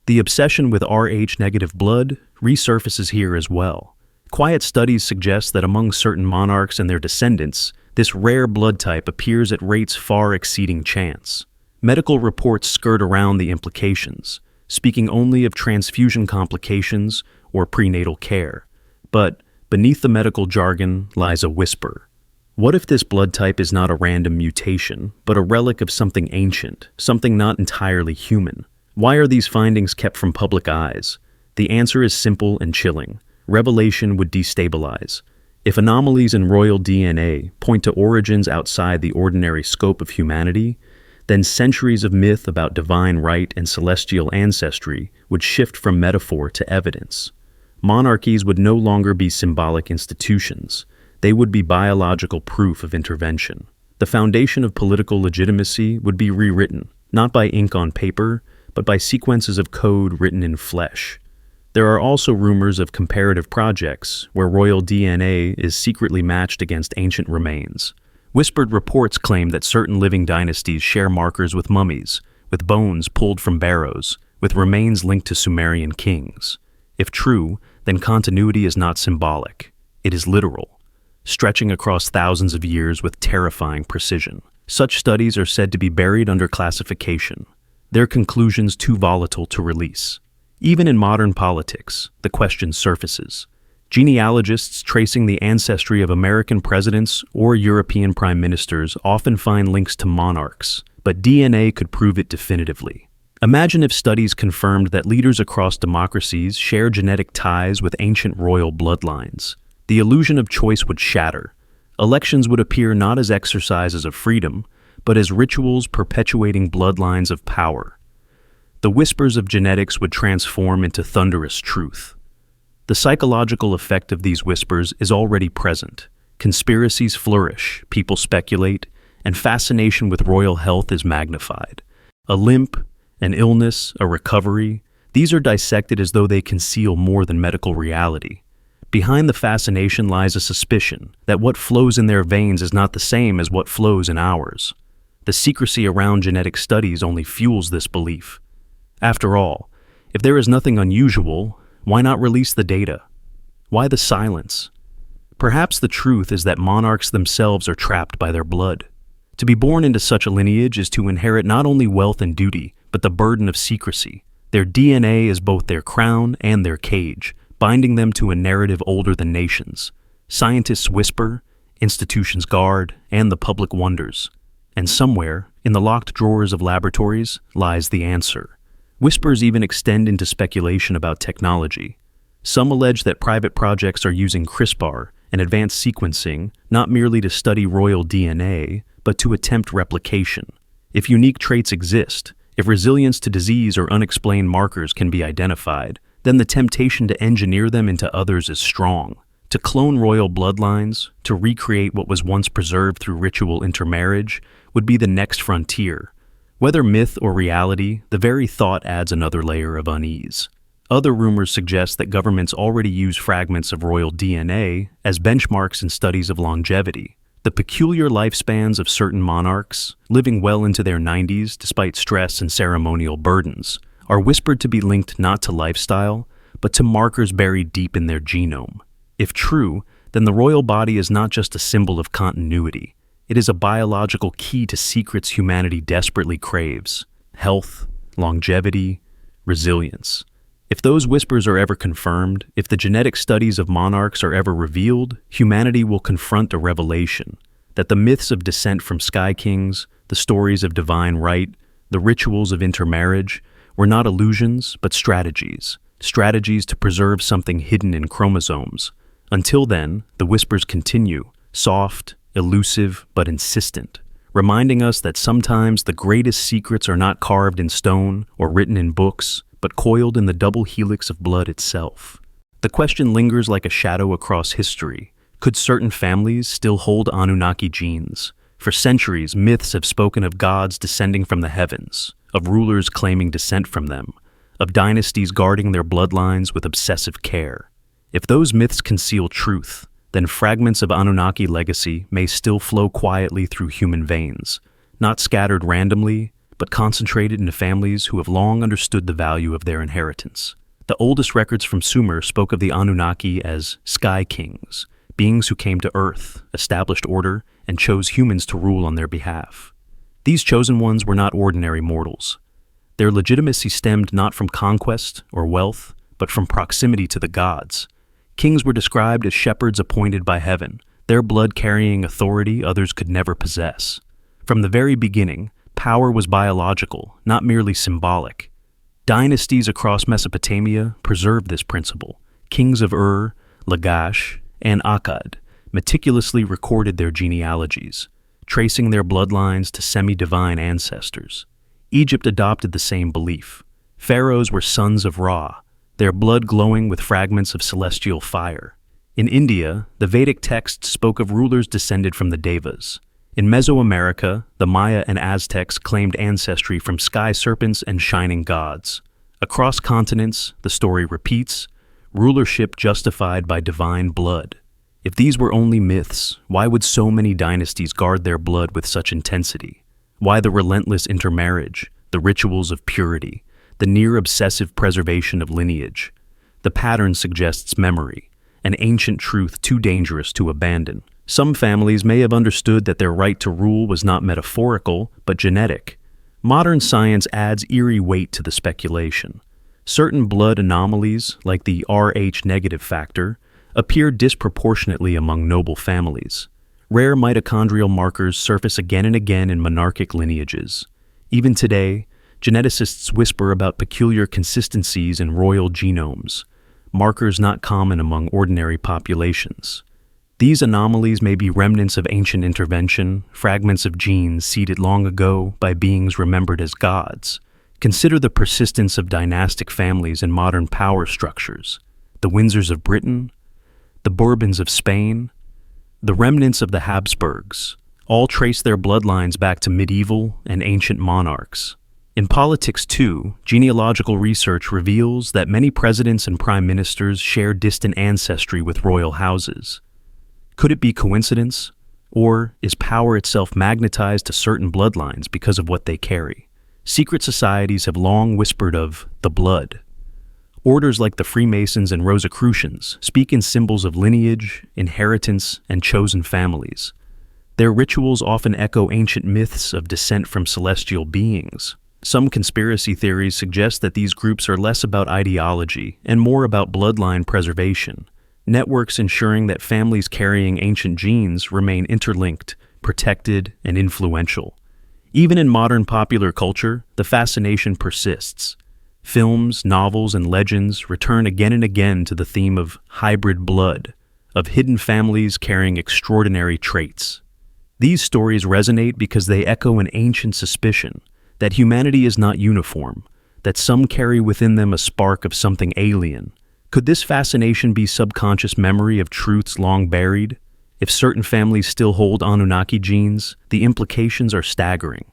The obsession with Rh-negative blood resurfaces here as well. Quiet studies suggest that among certain monarchs and their descendants, this rare blood type appears at rates far exceeding chance. Medical reports skirt around the implications, speaking only of transfusion complications or prenatal care. But beneath the medical jargon lies a whisper. What if this blood type is not a random mutation, but a relic of something ancient, something not entirely human? Why are these findings kept from public eyes? The answer is simple and chilling. Revelation would destabilize. If anomalies in royal DNA point to origins outside the ordinary scope of humanity, then centuries of myth about divine right and celestial ancestry would shift from metaphor to evidence. Monarchies would no longer be symbolic institutions. They would be biological proof of intervention. The foundation of political legitimacy would be rewritten, not by ink on paper, but by sequences of code written in flesh. There are also rumors of comparative projects where royal DNA is secretly matched against ancient remains. Whispered reports claim that certain living dynasties share markers with mummies, with bones pulled from barrows, with remains linked to Sumerian kings. If true, then continuity is not symbolic. It is literal, stretching across thousands of years with terrifying precision. Such studies are said to be buried under classification, their conclusions too volatile to release. Even in modern politics, the question surfaces. Genealogists tracing the ancestry of American presidents or European prime ministers often find links to monarchs, but DNA could prove it definitively. Imagine if studies confirmed that leaders across democracies share genetic ties with ancient royal bloodlines. The illusion of choice would shatter. Elections would appear not as exercises of freedom, but as rituals perpetuating bloodlines of power. The whispers of genetics would transform into thunderous truth. The psychological effect of these whispers is already present. Conspiracies flourish, people speculate, and fascination with royal health is magnified. A limp, an illness, a recovery, These are dissected as though they conceal more than medical reality. Behind the fascination lies a suspicion that what flows in their veins is not the same as what flows in ours. The secrecy around genetic studies only fuels this belief. After all, if there is nothing unusual, why not release the data? Why the silence? Perhaps the truth is that monarchs themselves are trapped by their blood. To be born into such a lineage is to inherit not only wealth and duty, but the burden of secrecy. Their DNA is both their crown and their cage, binding them to a narrative older than nations. Scientists whisper, institutions guard, and the public wonders. And somewhere, in the locked drawers of laboratories, lies the answer. Whispers even extend into speculation about technology. Some allege that private projects are using CRISPR and advanced sequencing not merely to study royal DNA, but to attempt replication. If unique traits exist, if resilience to disease or unexplained markers can be identified, then the temptation to engineer them into others is strong. To clone royal bloodlines, to recreate what was once preserved through ritual intermarriage, would be the next frontier. Whether myth or reality, the very thought adds another layer of unease. Other rumors suggest that governments already use fragments of royal DNA as benchmarks in studies of longevity. The peculiar lifespans of certain monarchs, living well into their 90s despite stress and ceremonial burdens, are whispered to be linked not to lifestyle, but to markers buried deep in their genome. If true, then the royal body is not just a symbol of continuity. It is a biological key to secrets humanity desperately craves: health, longevity, resilience. If those whispers are ever confirmed, if the genetic studies of monarchs are ever revealed, humanity will confront a revelation that the myths of descent from sky kings, the stories of divine right, the rituals of intermarriage were not illusions, but strategies to preserve something hidden in chromosomes. Until then, the whispers continue, soft, elusive, but insistent, reminding us that sometimes the greatest secrets are not carved in stone or written in books, but coiled in the double helix of blood itself. The question lingers like a shadow across history. Could certain families still hold Anunnaki genes? For centuries, myths have spoken of gods descending from the heavens, of rulers claiming descent from them, of dynasties guarding their bloodlines with obsessive care. If those myths conceal truth, then fragments of Anunnaki legacy may still flow quietly through human veins, not scattered randomly, but concentrated into families who have long understood the value of their inheritance. The oldest records from Sumer spoke of the Anunnaki as sky kings, beings who came to Earth, established order, and chose humans to rule on their behalf. These chosen ones were not ordinary mortals. Their legitimacy stemmed not from conquest or wealth, but from proximity to the gods. Kings were described as shepherds appointed by heaven, their blood carrying authority others could never possess. From the very beginning, power was biological, not merely symbolic. Dynasties across Mesopotamia preserved this principle. Kings of Ur, Lagash, and Akkad meticulously recorded their genealogies, tracing their bloodlines to semi-divine ancestors. Egypt adopted the same belief. Pharaohs were sons of Ra, their blood glowing with fragments of celestial fire. In India, the Vedic texts spoke of rulers descended from the Devas. In Mesoamerica, the Maya and Aztecs claimed ancestry from sky serpents and shining gods. Across continents, the story repeats, rulership justified by divine blood. If these were only myths, why would so many dynasties guard their blood with such intensity? Why the relentless intermarriage, the rituals of purity, the near-obsessive preservation of lineage? The pattern suggests memory, an ancient truth too dangerous to abandon. Some families may have understood that their right to rule was not metaphorical, but genetic. Modern science adds eerie weight to the speculation. Certain blood anomalies, like the Rh-negative factor, appear disproportionately among noble families. Rare mitochondrial markers surface again and again in monarchic lineages. Even today, geneticists whisper about peculiar consistencies in royal genomes, markers not common among ordinary populations. These anomalies may be remnants of ancient intervention, fragments of genes seeded long ago by beings remembered as gods. Consider the persistence of dynastic families in modern power structures. The Windsors of Britain, the Bourbons of Spain, the remnants of the Habsburgs, all trace their bloodlines back to medieval and ancient monarchs. In politics, too, genealogical research reveals that many presidents and prime ministers share distant ancestry with royal houses. Could it be coincidence? Or is power itself magnetized to certain bloodlines because of what they carry? Secret societies have long whispered of the blood. Orders like the Freemasons and Rosicrucians speak in symbols of lineage, inheritance, and chosen families. Their rituals often echo ancient myths of descent from celestial beings. Some conspiracy theories suggest that these groups are less about ideology and more about bloodline preservation, networks ensuring that families carrying ancient genes remain interlinked, protected, and influential. Even in modern popular culture, the fascination persists. Films, novels, and legends return again and again to the theme of hybrid blood, of hidden families carrying extraordinary traits. These stories resonate because they echo an ancient suspicion that humanity is not uniform, that some carry within them a spark of something alien. Could this fascination be subconscious memory of truths long buried? If certain families still hold Anunnaki genes, the implications are staggering.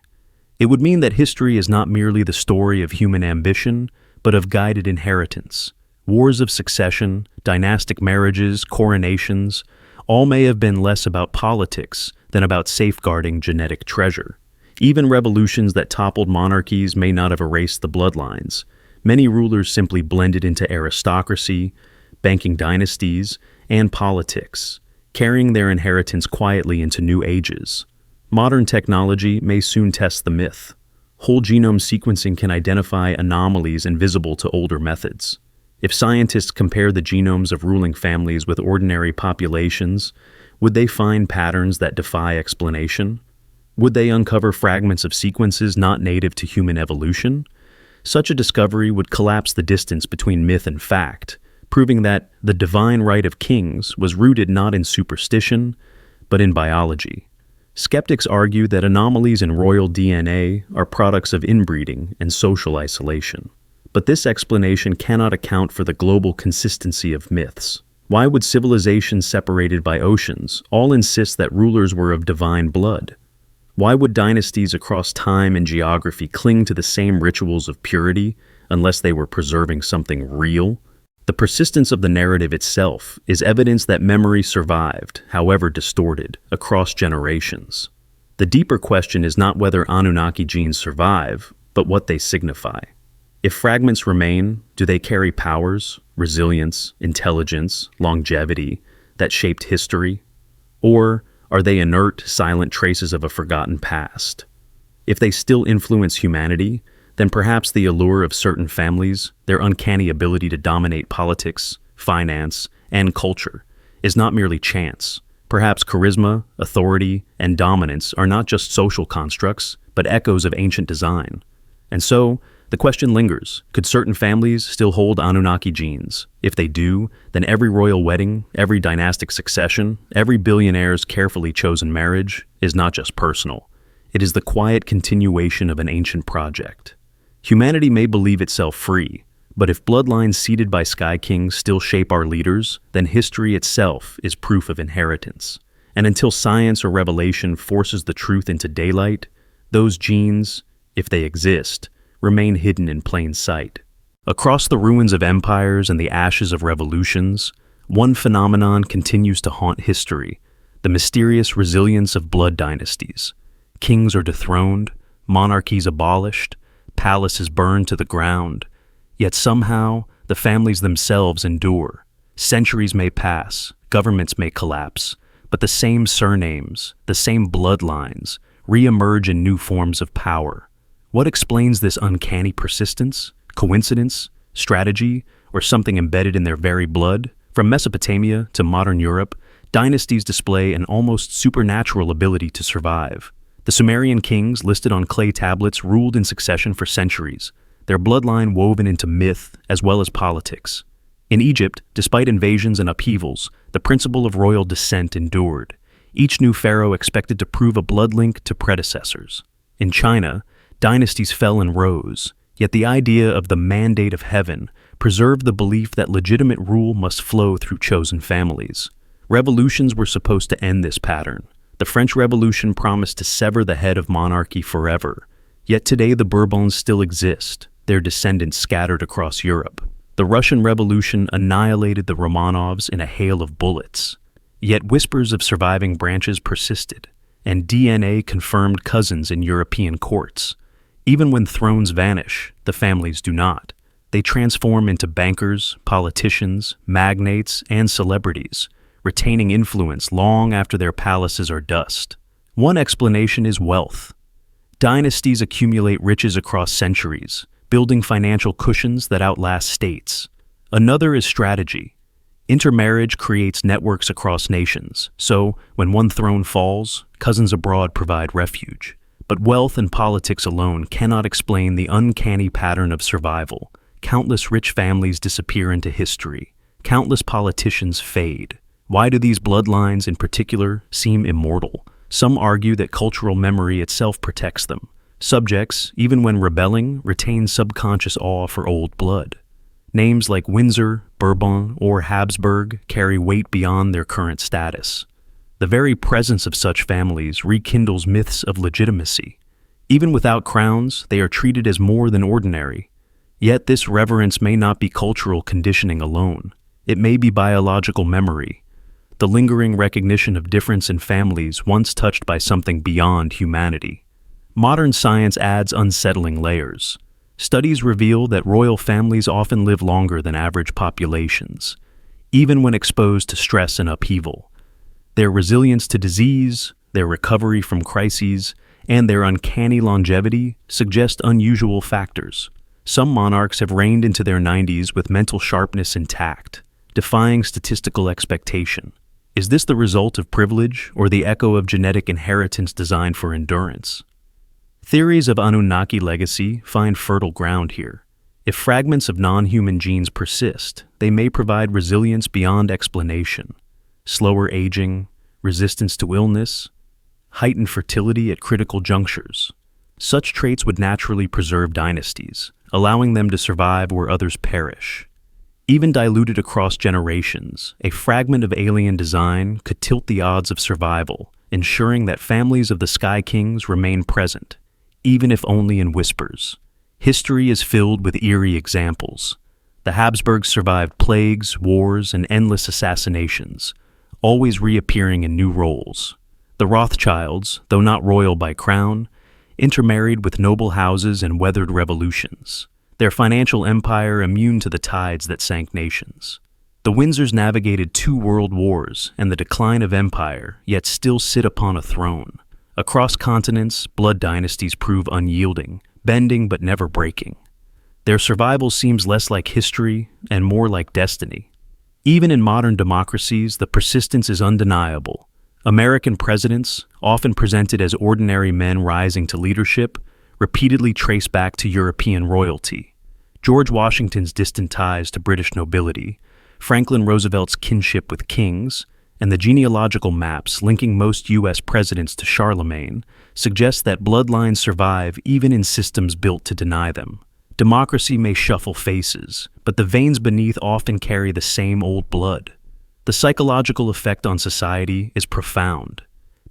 It would mean that history is not merely the story of human ambition, but of guided inheritance. Wars of succession, dynastic marriages, coronations, all may have been less about politics than about safeguarding genetic treasure. Even revolutions that toppled monarchies may not have erased the bloodlines. Many rulers simply blended into aristocracy, banking dynasties, and politics, carrying their inheritance quietly into new ages. Modern technology may soon test the myth. Whole genome sequencing can identify anomalies invisible to older methods. If scientists compare the genomes of ruling families with ordinary populations, would they find patterns that defy explanation? Would they uncover fragments of sequences not native to human evolution? Such a discovery would collapse the distance between myth and fact, proving that the divine right of kings was rooted not in superstition, but in biology. Skeptics argue that anomalies in royal DNA are products of inbreeding and social isolation. But this explanation cannot account for the global consistency of myths. Why would civilizations separated by oceans all insist that rulers were of divine blood? Why would dynasties across time and geography cling to the same rituals of purity unless they were preserving something real? The persistence of the narrative itself is evidence that memory survived, however distorted, across generations. The deeper question is not whether Anunnaki genes survive, but what they signify. If fragments remain, do they carry powers, resilience, intelligence, longevity that shaped history? Or are they inert, silent traces of a forgotten past? If they still influence humanity, then perhaps the allure of certain families, their uncanny ability to dominate politics, finance, and culture, is not merely chance. Perhaps charisma, authority, and dominance are not just social constructs, but echoes of ancient design. And so, the question lingers, could certain families still hold Anunnaki genes? If they do, then every royal wedding, every dynastic succession, every billionaire's carefully chosen marriage is not just personal. It is the quiet continuation of an ancient project. Humanity may believe itself free, but if bloodlines seeded by Sky Kings still shape our leaders, then history itself is proof of inheritance. And until science or revelation forces the truth into daylight, those genes, if they exist, remain hidden in plain sight. Across the ruins of empires and the ashes of revolutions, one phenomenon continues to haunt history: the mysterious resilience of blood dynasties. Kings are dethroned, monarchies abolished, palaces burned to the ground, yet somehow the families themselves endure. Centuries may pass, governments may collapse, but the same surnames, the same bloodlines, re-emerge in new forms of power. What explains this uncanny persistence? Coincidence? Strategy? Or something embedded in their very blood? From Mesopotamia to modern Europe, dynasties display an almost supernatural ability to survive. The Sumerian kings listed on clay tablets ruled in succession for centuries, their bloodline woven into myth as well as politics. In Egypt, despite invasions and upheavals, the principle of royal descent endured. Each new pharaoh expected to prove a blood link to predecessors. In China, dynasties fell and rose, yet the idea of the mandate of heaven preserved the belief that legitimate rule must flow through chosen families. Revolutions were supposed to end this pattern. The French Revolution promised to sever the head of monarchy forever, Yet today the Bourbons still exist, their descendants scattered across Europe. The Russian Revolution annihilated the Romanovs in a hail of bullets. Yet whispers of surviving branches persisted, and DNA confirmed cousins in European courts. Even when thrones vanish, the families do not. They transform into bankers, politicians, magnates, and celebrities, retaining influence long after their palaces are dust. One explanation is wealth. Dynasties accumulate riches across centuries, building financial cushions that outlast states. Another is strategy. Intermarriage creates networks across nations, so when one throne falls, cousins abroad provide refuge. But wealth and politics alone cannot explain the uncanny pattern of survival. Countless rich families disappear into history. Countless politicians fade. Why do these bloodlines in particular seem immortal? Some argue that cultural memory itself protects them. Subjects, even when rebelling, retain subconscious awe for old blood. Names like Windsor, Bourbon, or Habsburg carry weight beyond their current status. The very presence of such families rekindles myths of legitimacy. Even without crowns, they are treated as more than ordinary. Yet this reverence may not be cultural conditioning alone. It may be biological memory, the lingering recognition of difference in families once touched by something beyond humanity. Modern science adds unsettling layers. Studies reveal that royal families often live longer than average populations, even when exposed to stress and upheaval. Their resilience to disease, their recovery from crises, and their uncanny longevity suggest unusual factors. Some monarchs have reigned into their 90s with mental sharpness intact, defying statistical expectation. Is this the result of privilege or the echo of genetic inheritance designed for endurance? Theories of Anunnaki legacy find fertile ground here. If fragments of non-human genes persist, they may provide resilience beyond explanation. Slower aging, resistance to illness, heightened fertility at critical junctures. Such traits would naturally preserve dynasties, allowing them to survive where others perish. Even diluted across generations, a fragment of alien design could tilt the odds of survival, ensuring that families of the Sky Kings remain present, even if only in whispers. History is filled with eerie examples. The Habsburgs survived plagues, wars, and endless assassinations, always reappearing in new roles. The Rothschilds, though not royal by crown, intermarried with noble houses and weathered revolutions, their financial empire immune to the tides that sank nations. The Windsors navigated 2 world wars and the decline of empire, yet still sit upon a throne. Across continents, blood dynasties prove unyielding, bending but never breaking. Their survival seems less like history and more like destiny. Even in modern democracies, the persistence is undeniable. American presidents, often presented as ordinary men rising to leadership, repeatedly trace back to European royalty. George Washington's distant ties to British nobility, Franklin Roosevelt's kinship with kings, and the genealogical maps linking most U.S. presidents to Charlemagne suggest that bloodlines survive even in systems built to deny them. Democracy may shuffle faces, but the veins beneath often carry the same old blood. The psychological effect on society is profound.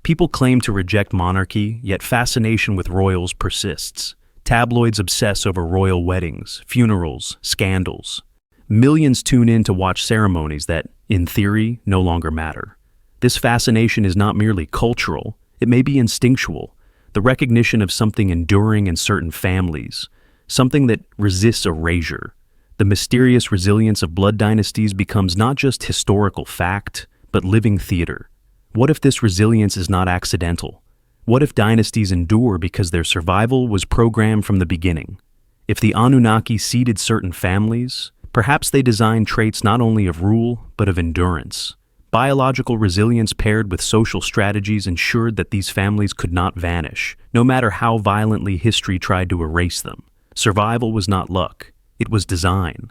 People claim to reject monarchy, yet fascination with royals persists. Tabloids obsess over royal weddings, funerals, scandals. Millions tune in to watch ceremonies that, in theory, no longer matter. This fascination is not merely cultural, it may be instinctual, the recognition of something enduring in certain families, something that resists erasure. The mysterious resilience of blood dynasties becomes not just historical fact, but living theater. What if this resilience is not accidental? What if dynasties endure because their survival was programmed from the beginning? If the Anunnaki seeded certain families, perhaps they designed traits not only of rule, but of endurance. Biological resilience paired with social strategies ensured that these families could not vanish, no matter how violently history tried to erase them. Survival was not luck, it was design.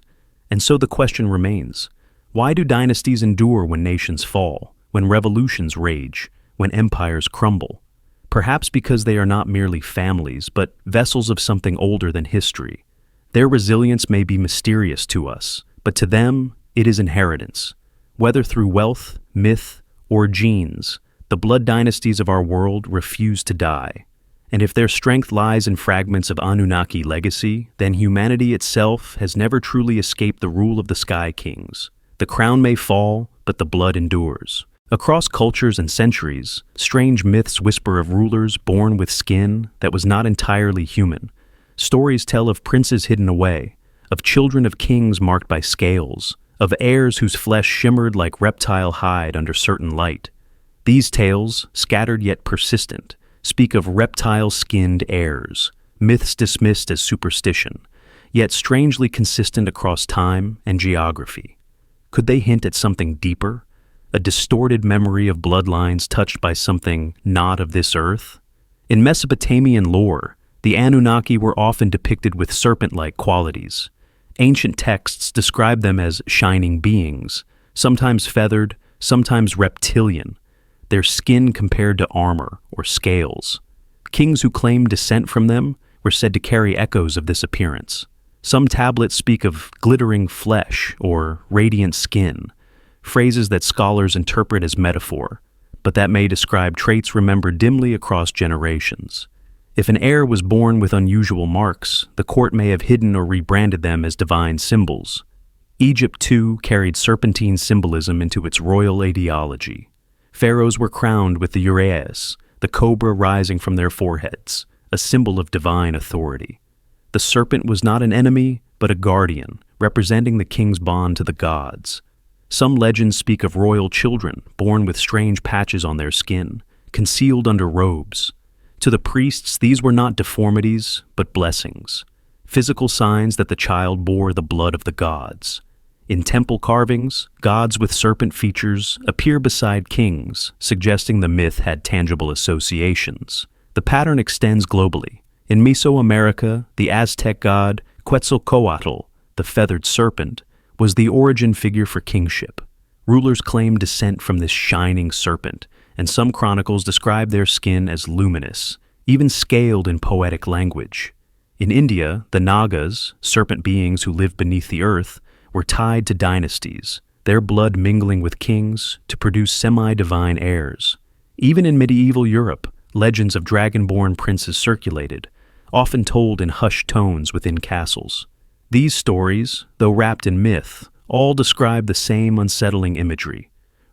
And so the question remains, why do dynasties endure when nations fall, when revolutions rage, when empires crumble? Perhaps because they are not merely families, but vessels of something older than history. Their resilience may be mysterious to us, but to them, it is inheritance. Whether through wealth, myth, or genes, the blood dynasties of our world refuse to die. And if their strength lies in fragments of Anunnaki legacy, then humanity itself has never truly escaped the rule of the Sky Kings. The crown may fall, but the blood endures. Across cultures and centuries, strange myths whisper of rulers born with skin that was not entirely human. Stories tell of princes hidden away, of children of kings marked by scales, of heirs whose flesh shimmered like reptile hide under certain light. These tales, scattered yet persistent, speak of reptile-skinned heirs, myths dismissed as superstition, yet strangely consistent across time and geography. Could they hint at something deeper? A distorted memory of bloodlines touched by something not of this earth? In Mesopotamian lore, the Anunnaki were often depicted with serpent-like qualities. Ancient texts describe them as shining beings, sometimes feathered, sometimes reptilian, their skin compared to armor or scales. Kings who claimed descent from them were said to carry echoes of this appearance. Some tablets speak of glittering flesh or radiant skin, phrases that scholars interpret as metaphor, but that may describe traits remembered dimly across generations. If an heir was born with unusual marks, the court may have hidden or rebranded them as divine symbols. Egypt, too, carried serpentine symbolism into its royal ideology. Pharaohs were crowned with the uraeus, the cobra rising from their foreheads, a symbol of divine authority. The serpent was not an enemy, but a guardian, representing the king's bond to the gods. Some legends speak of royal children born with strange patches on their skin, concealed under robes. To the priests, these were not deformities, but blessings, physical signs that the child bore the blood of the gods. In temple carvings, gods with serpent features appear beside kings, suggesting the myth had tangible associations. The pattern extends globally. In Mesoamerica, the Aztec god Quetzalcoatl, the feathered serpent, was the origin figure for kingship. Rulers claimed descent from this shining serpent, and some chronicles describe their skin as luminous, even scaled in poetic language. In India, the Nagas, serpent beings who live beneath the earth, were tied to dynasties, their blood mingling with kings to produce semi-divine heirs. Even in medieval Europe, legends of dragon-born princes circulated, often told in hushed tones within castles. These stories, though wrapped in myth, all describe the same unsettling imagery: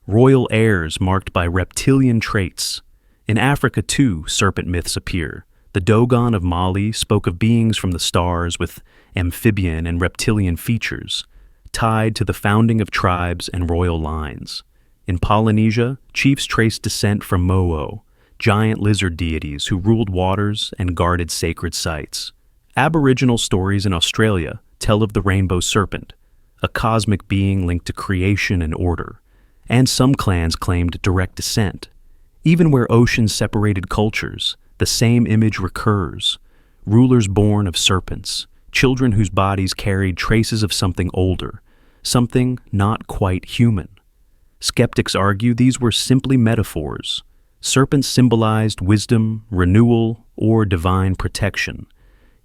royal heirs marked by reptilian traits. In Africa, too, serpent myths appear. The Dogon of Mali spoke of beings from the stars with amphibian and reptilian features, tied to the founding of tribes and royal lines. In Polynesia, chiefs traced descent from Mo'o, giant lizard deities who ruled waters and guarded sacred sites. Aboriginal stories in Australia tell of the rainbow serpent, a cosmic being linked to creation and order, and some clans claimed direct descent. Even where oceans separated cultures, the same image recurs: rulers born of serpents, children whose bodies carried traces of something older, something not quite human. Skeptics argue these were simply metaphors. Serpents symbolized wisdom, renewal, or divine protection.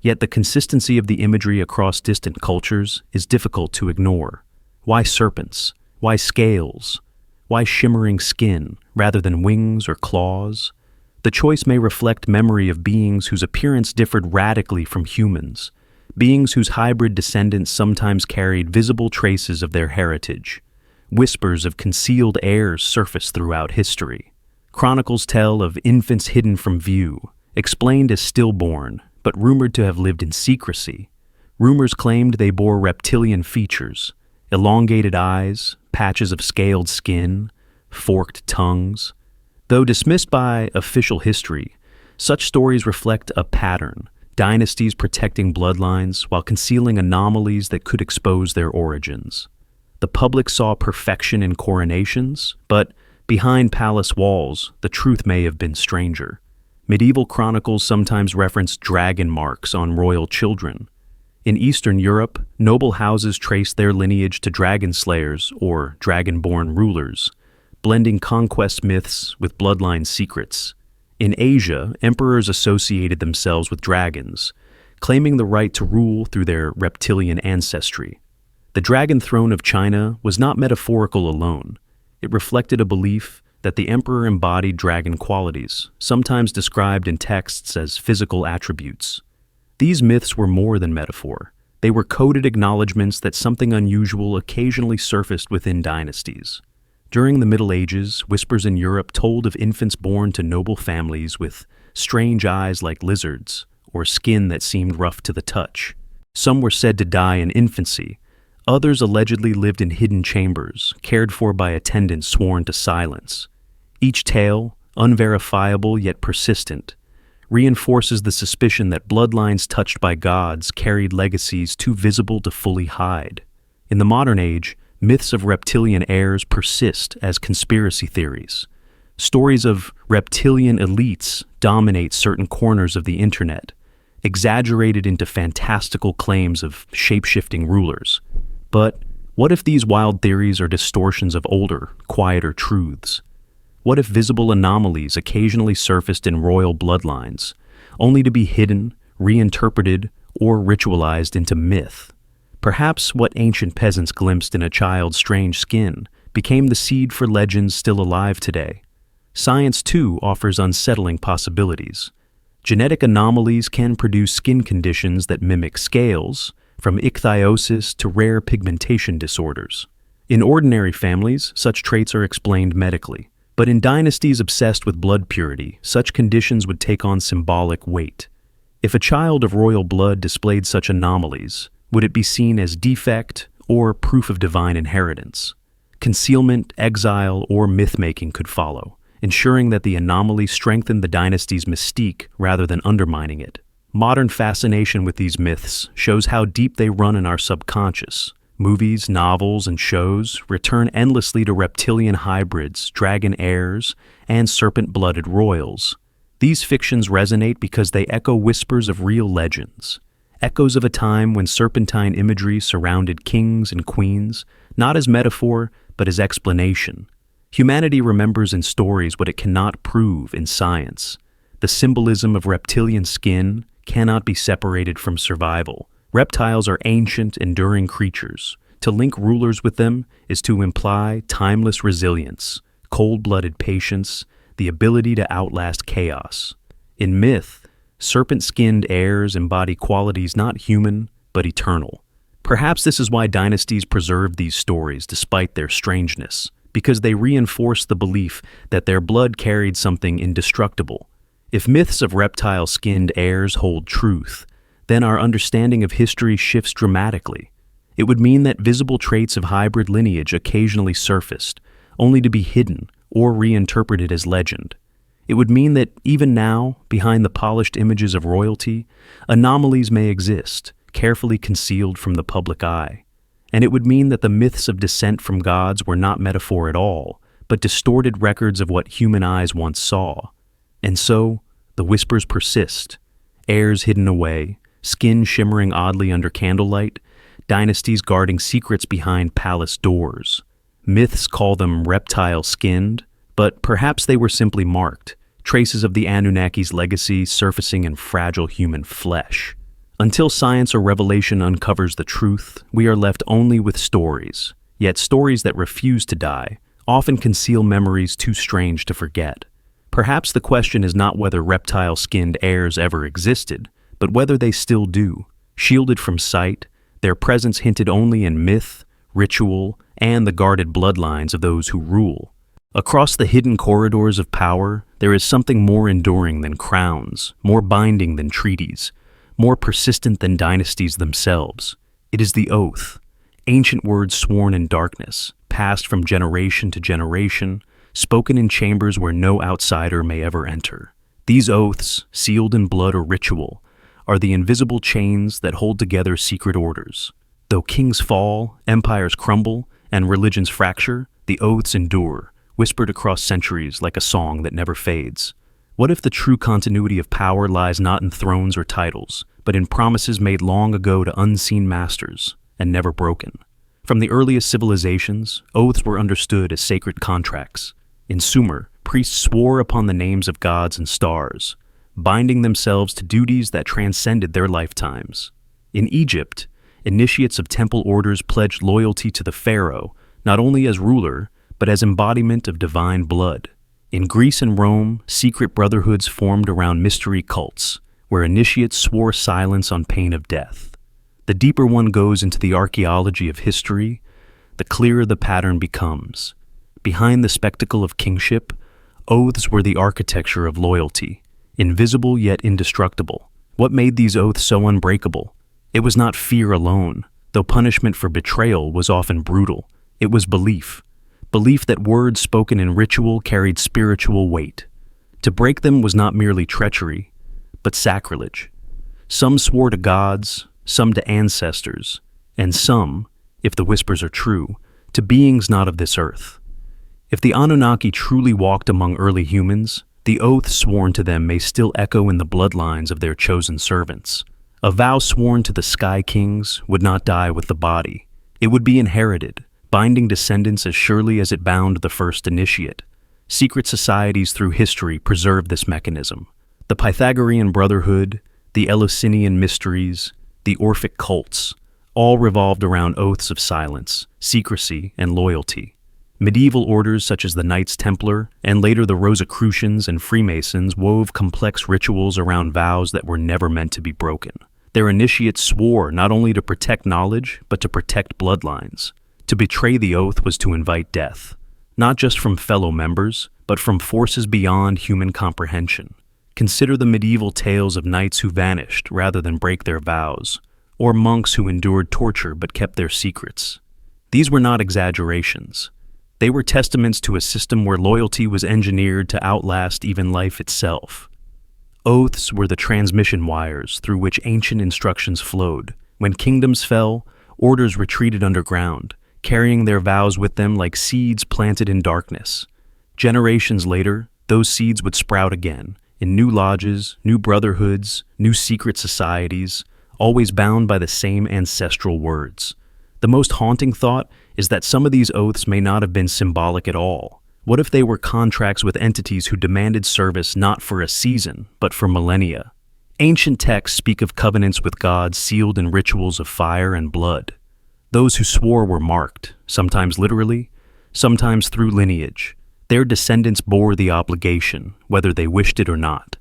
Yet the consistency of the imagery across distant cultures is difficult to ignore. Why serpents? Why scales? Why shimmering skin rather than wings or claws? The choice may reflect memory of beings whose appearance differed radically from humans, beings whose hybrid descendants sometimes carried visible traces of their heritage. Whispers of concealed heirs surface throughout history. Chronicles tell of infants hidden from view, explained as stillborn, but rumored to have lived in secrecy. Rumors claimed they bore reptilian features: elongated eyes, patches of scaled skin, forked tongues. Though dismissed by official history, such stories reflect a pattern: dynasties protecting bloodlines while concealing anomalies that could expose their origins. The public saw perfection in coronations, but behind palace walls, the truth may have been stranger. Medieval chronicles sometimes reference dragon marks on royal children. In Eastern Europe, noble houses traced their lineage to dragon slayers or dragon-born rulers, blending conquest myths with bloodline secrets. In Asia, emperors associated themselves with dragons, claiming the right to rule through their reptilian ancestry. The dragon throne of China was not metaphorical alone. It reflected a belief that the emperor embodied dragon qualities, sometimes described in texts as physical attributes. These myths were more than metaphor. They were coded acknowledgments that something unusual occasionally surfaced within dynasties. During the Middle Ages, whispers in Europe told of infants born to noble families with strange eyes like lizards, or skin that seemed rough to the touch. Some were said to die in infancy. Others allegedly lived in hidden chambers, cared for by attendants sworn to silence. Each tale, unverifiable yet persistent, reinforces the suspicion that bloodlines touched by gods carried legacies too visible to fully hide. In the modern age, myths of reptilian heirs persist as conspiracy theories. Stories of reptilian elites dominate certain corners of the internet, exaggerated into fantastical claims of shape-shifting rulers. But what if these wild theories are distortions of older, quieter truths? What if visible anomalies occasionally surfaced in royal bloodlines, only to be hidden, reinterpreted, or ritualized into myth? Perhaps what ancient peasants glimpsed in a child's strange skin became the seed for legends still alive today. Science, too, offers unsettling possibilities. Genetic anomalies can produce skin conditions that mimic scales, from ichthyosis to rare pigmentation disorders. In ordinary families, such traits are explained medically. But in dynasties obsessed with blood purity, such conditions would take on symbolic weight. If a child of royal blood displayed such anomalies, would it be seen as defect or proof of divine inheritance? Concealment, exile, or myth-making could follow, ensuring that the anomaly strengthened the dynasty's mystique rather than undermining it. Modern fascination with these myths shows how deep they run in our subconscious. Movies, novels, and shows return endlessly to reptilian hybrids, dragon heirs, and serpent-blooded royals. These fictions resonate because they echo whispers of real legends, echoes of a time when serpentine imagery surrounded kings and queens, not as metaphor, but as explanation. Humanity remembers in stories what it cannot prove in science. The symbolism of reptilian skin cannot be separated from survival. Reptiles are ancient, enduring creatures. To link rulers with them is to imply timeless resilience, cold-blooded patience, the ability to outlast chaos. In myth, serpent-skinned heirs embody qualities not human, but eternal. Perhaps this is why dynasties preserved these stories despite their strangeness, because they reinforce the belief that their blood carried something indestructible. If myths of reptile-skinned heirs hold truth, then our understanding of history shifts dramatically. It would mean that visible traits of hybrid lineage occasionally surfaced, only to be hidden or reinterpreted as legend. It would mean that even now, behind the polished images of royalty, anomalies may exist, carefully concealed from the public eye. And it would mean that the myths of descent from gods were not metaphor at all, but distorted records of what human eyes once saw. And so, the whispers persist, heirs hidden away, skin shimmering oddly under candlelight, dynasties guarding secrets behind palace doors. Myths call them reptile-skinned, but perhaps they were simply marked, traces of the Anunnaki's legacy surfacing in fragile human flesh. Until science or revelation uncovers the truth, we are left only with stories. Yet stories that refuse to die often conceal memories too strange to forget. Perhaps the question is not whether reptile-skinned heirs ever existed, but whether they still do. Shielded from sight, their presence hinted only in myth, ritual, and the guarded bloodlines of those who rule. Across the hidden corridors of power, there is something more enduring than crowns, more binding than treaties, more persistent than dynasties themselves. It is the oath, ancient words sworn in darkness, passed from generation to generation, spoken in chambers where no outsider may ever enter. These oaths, sealed in blood or ritual, are the invisible chains that hold together secret orders. Though kings fall, empires crumble, and religions fracture, the oaths endure, whispered across centuries like a song that never fades. What if the true continuity of power lies not in thrones or titles, but in promises made long ago to unseen masters, and never broken? From the earliest civilizations, oaths were understood as sacred contracts. In Sumer, priests swore upon the names of gods and stars, binding themselves to duties that transcended their lifetimes. In Egypt, initiates of temple orders pledged loyalty to the pharaoh, not only as ruler, but as embodiment of divine blood. In Greece and Rome, secret brotherhoods formed around mystery cults, where initiates swore silence on pain of death. The deeper one goes into the archaeology of history, the clearer the pattern becomes. Behind the spectacle of kingship, oaths were the architecture of loyalty, invisible yet indestructible. What made these oaths so unbreakable? It was not fear alone, though punishment for betrayal was often brutal. It was belief. Belief that words spoken in ritual carried spiritual weight. To break them was not merely treachery, but sacrilege. Some swore to gods, some to ancestors, and some, if the whispers are true, to beings not of this earth. If the Anunnaki truly walked among early humans, the oaths sworn to them may still echo in the bloodlines of their chosen servants. A vow sworn to the Sky Kings would not die with the body. It would be inherited, binding descendants as surely as it bound the first initiate. Secret societies through history preserve this mechanism. The Pythagorean Brotherhood, the Eleusinian Mysteries, the Orphic cults, all revolved around oaths of silence, secrecy, and loyalty. Medieval orders such as the Knights Templar and later the Rosicrucians and Freemasons wove complex rituals around vows that were never meant to be broken. Their initiates swore not only to protect knowledge, but to protect bloodlines. To betray the oath was to invite death, not just from fellow members, but from forces beyond human comprehension. Consider the medieval tales of knights who vanished rather than break their vows, or monks who endured torture but kept their secrets. These were not exaggerations. They were testaments to a system where loyalty was engineered to outlast even life itself. Oaths were the transmission wires through which ancient instructions flowed. When kingdoms fell, orders retreated underground, carrying their vows with them like seeds planted in darkness. Generations later, those seeds would sprout again, in new lodges, new brotherhoods, new secret societies, always bound by the same ancestral words. The most haunting thought is that some of these oaths may not have been symbolic at all. What if they were contracts with entities who demanded service not for a season, but for millennia? Ancient texts speak of covenants with gods sealed in rituals of fire and blood. Those who swore were marked, sometimes literally, sometimes through lineage. Their descendants bore the obligation, whether they wished it or not.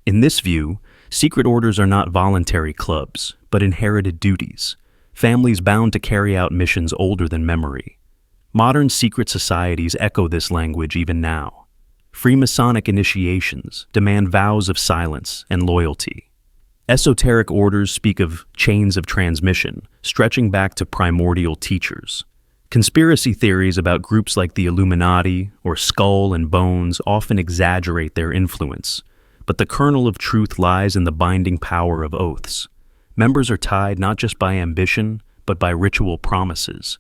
In this view, secret orders are not voluntary clubs, but inherited duties. Families bound to carry out missions older than memory. Modern secret societies echo this language even now. Freemasonic initiations demand vows of silence and loyalty. Esoteric orders speak of chains of transmission, stretching back to primordial teachers. Conspiracy theories about groups like the Illuminati or Skull and Bones often exaggerate their influence, but the kernel of truth lies in the binding power of oaths. Members are tied not just by ambition, but by ritual promises.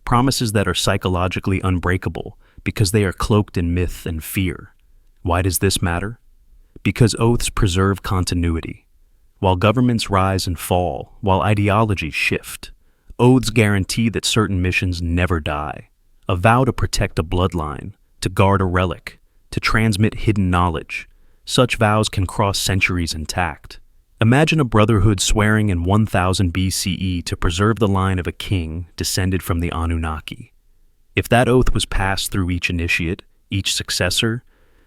Promises that are psychologically unbreakable because they are cloaked in myth and fear. Why does this matter? Because oaths preserve continuity. While governments rise and fall, while ideologies shift, oaths guarantee that certain missions never die. A vow to protect a bloodline, to guard a relic, to transmit hidden knowledge. Such vows can cross centuries intact. Imagine a brotherhood swearing in 1000 BCE to preserve the line of a king descended from the Anunnaki. If that oath was passed through each initiate, each successor,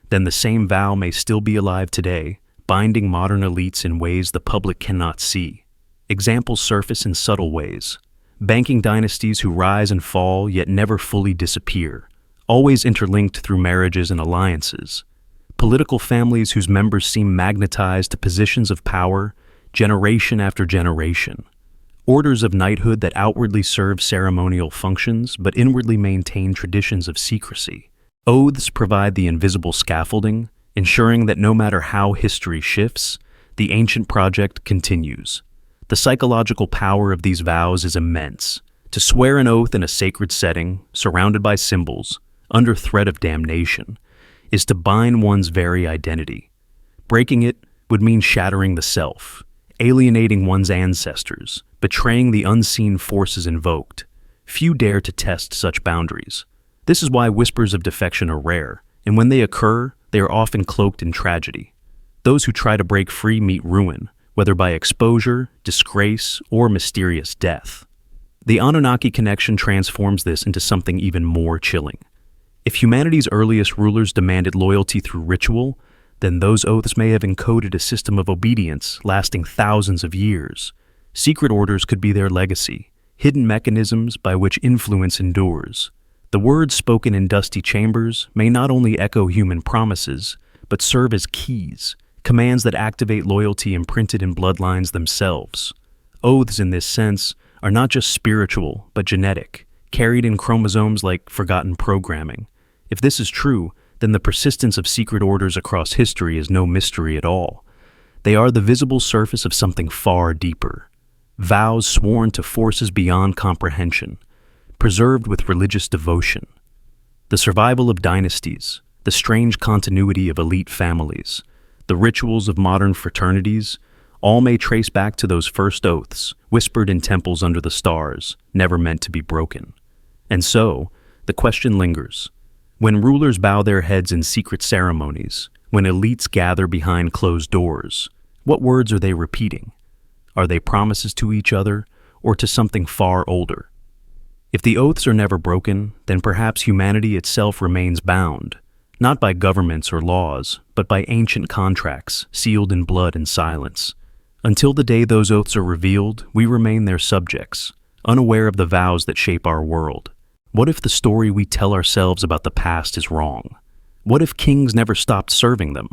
then the same vow may still be alive today, binding modern elites in ways the public cannot see. Examples surface in subtle ways. Banking dynasties who rise and fall yet never fully disappear, always interlinked through marriages and alliances. Political families whose members seem magnetized to positions of power, generation after generation. Orders of knighthood that outwardly serve ceremonial functions but inwardly maintain traditions of secrecy. Oaths provide the invisible scaffolding, ensuring that no matter how history shifts, the ancient project continues. The psychological power of these vows is immense. To swear an oath in a sacred setting, surrounded by symbols, under threat of damnation, is to bind one's very identity. Breaking it would mean shattering the self, alienating one's ancestors, betraying the unseen forces invoked. Few dare to test such boundaries. This is why whispers of defection are rare, and when they occur, they are often cloaked in tragedy. Those who try to break free meet ruin, whether by exposure, disgrace, or mysterious death. The Anunnaki connection transforms this into something even more chilling. If humanity's earliest rulers demanded loyalty through ritual, then those oaths may have encoded a system of obedience lasting thousands of years. Secret orders could be their legacy, hidden mechanisms by which influence endures. The words spoken in dusty chambers may not only echo human promises, but serve as keys, commands that activate loyalty imprinted in bloodlines themselves. Oaths, in this sense, are not just spiritual, but genetic, carried in chromosomes like forgotten programming. If this is true, then the persistence of secret orders across history is no mystery at all. They are the visible surface of something far deeper. Vows sworn to forces beyond comprehension, preserved with religious devotion. The survival of dynasties, the strange continuity of elite families, the rituals of modern fraternities, all may trace back to those first oaths, whispered in temples under the stars, never meant to be broken. And so, the question lingers. When rulers bow their heads in secret ceremonies, when elites gather behind closed doors, what words are they repeating? Are they promises to each other, or to something far older? If the oaths are never broken, then perhaps humanity itself remains bound, not by governments or laws, but by ancient contracts sealed in blood and silence. Until the day those oaths are revealed, we remain their subjects, unaware of the vows that shape our world. What if the story we tell ourselves about the past is wrong? What if kings never stopped serving them?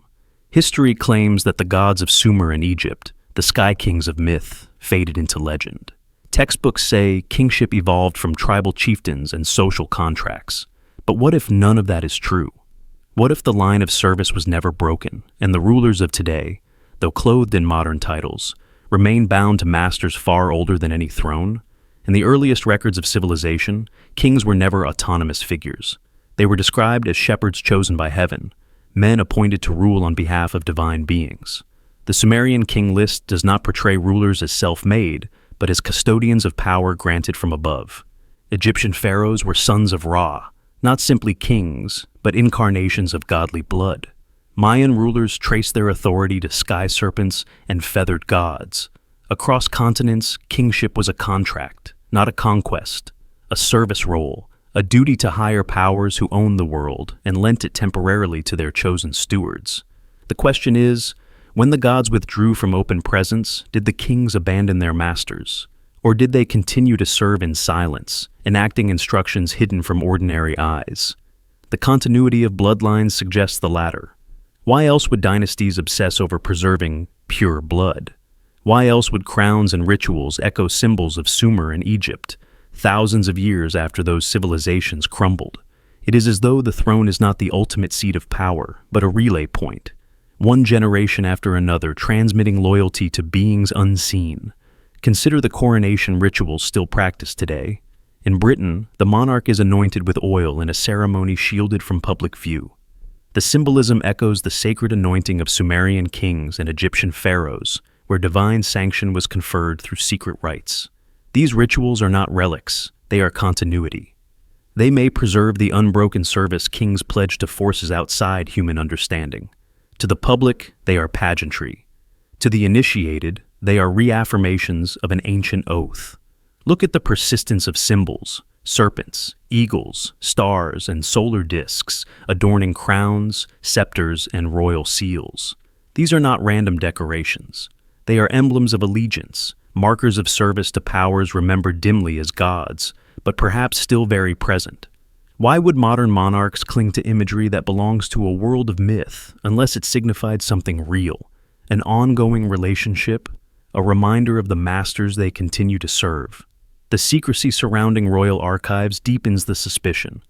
History claims that the gods of Sumer and Egypt, the sky kings of myth, faded into legend. Textbooks say kingship evolved from tribal chieftains and social contracts. But what if none of that is true? What if the line of service was never broken, and the rulers of today, though clothed in modern titles, remain bound to masters far older than any throne? In the earliest records of civilization, kings were never autonomous figures. They were described as shepherds chosen by heaven, men appointed to rule on behalf of divine beings. The Sumerian king list does not portray rulers as self-made, but as custodians of power granted from above. Egyptian pharaohs were sons of Ra, not simply kings, but incarnations of godly blood. Mayan rulers traced their authority to sky serpents and feathered gods. Across continents, kingship was a contract, not a conquest, a service role, a duty to higher powers who owned the world and lent it temporarily to their chosen stewards. The question is, when the gods withdrew from open presence, did the kings abandon their masters? Or did they continue to serve in silence, enacting instructions hidden from ordinary eyes? The continuity of bloodlines suggests the latter. Why else would dynasties obsess over preserving pure blood? Why else would crowns and rituals echo symbols of Sumer and Egypt, thousands of years after those civilizations crumbled? It is as though the throne is not the ultimate seat of power, but a relay point, one generation after another transmitting loyalty to beings unseen. Consider the coronation rituals still practiced today. In Britain, the monarch is anointed with oil in a ceremony shielded from public view. The symbolism echoes the sacred anointing of Sumerian kings and Egyptian pharaohs, where divine sanction was conferred through secret rites. These rituals are not relics, they are continuity. They may preserve the unbroken service kings pledged to forces outside human understanding. To the public, they are pageantry. To the initiated, they are reaffirmations of an ancient oath. Look at the persistence of symbols, serpents, eagles, stars, and solar discs adorning crowns, scepters, and royal seals. These are not random decorations. They are emblems of allegiance, markers of service to powers remembered dimly as gods, but perhaps still very present. Why would modern monarchs cling to imagery that belongs to a world of myth unless it signified something real, an ongoing relationship, a reminder of the masters they continue to serve? The secrecy surrounding royal archives deepens the suspicion.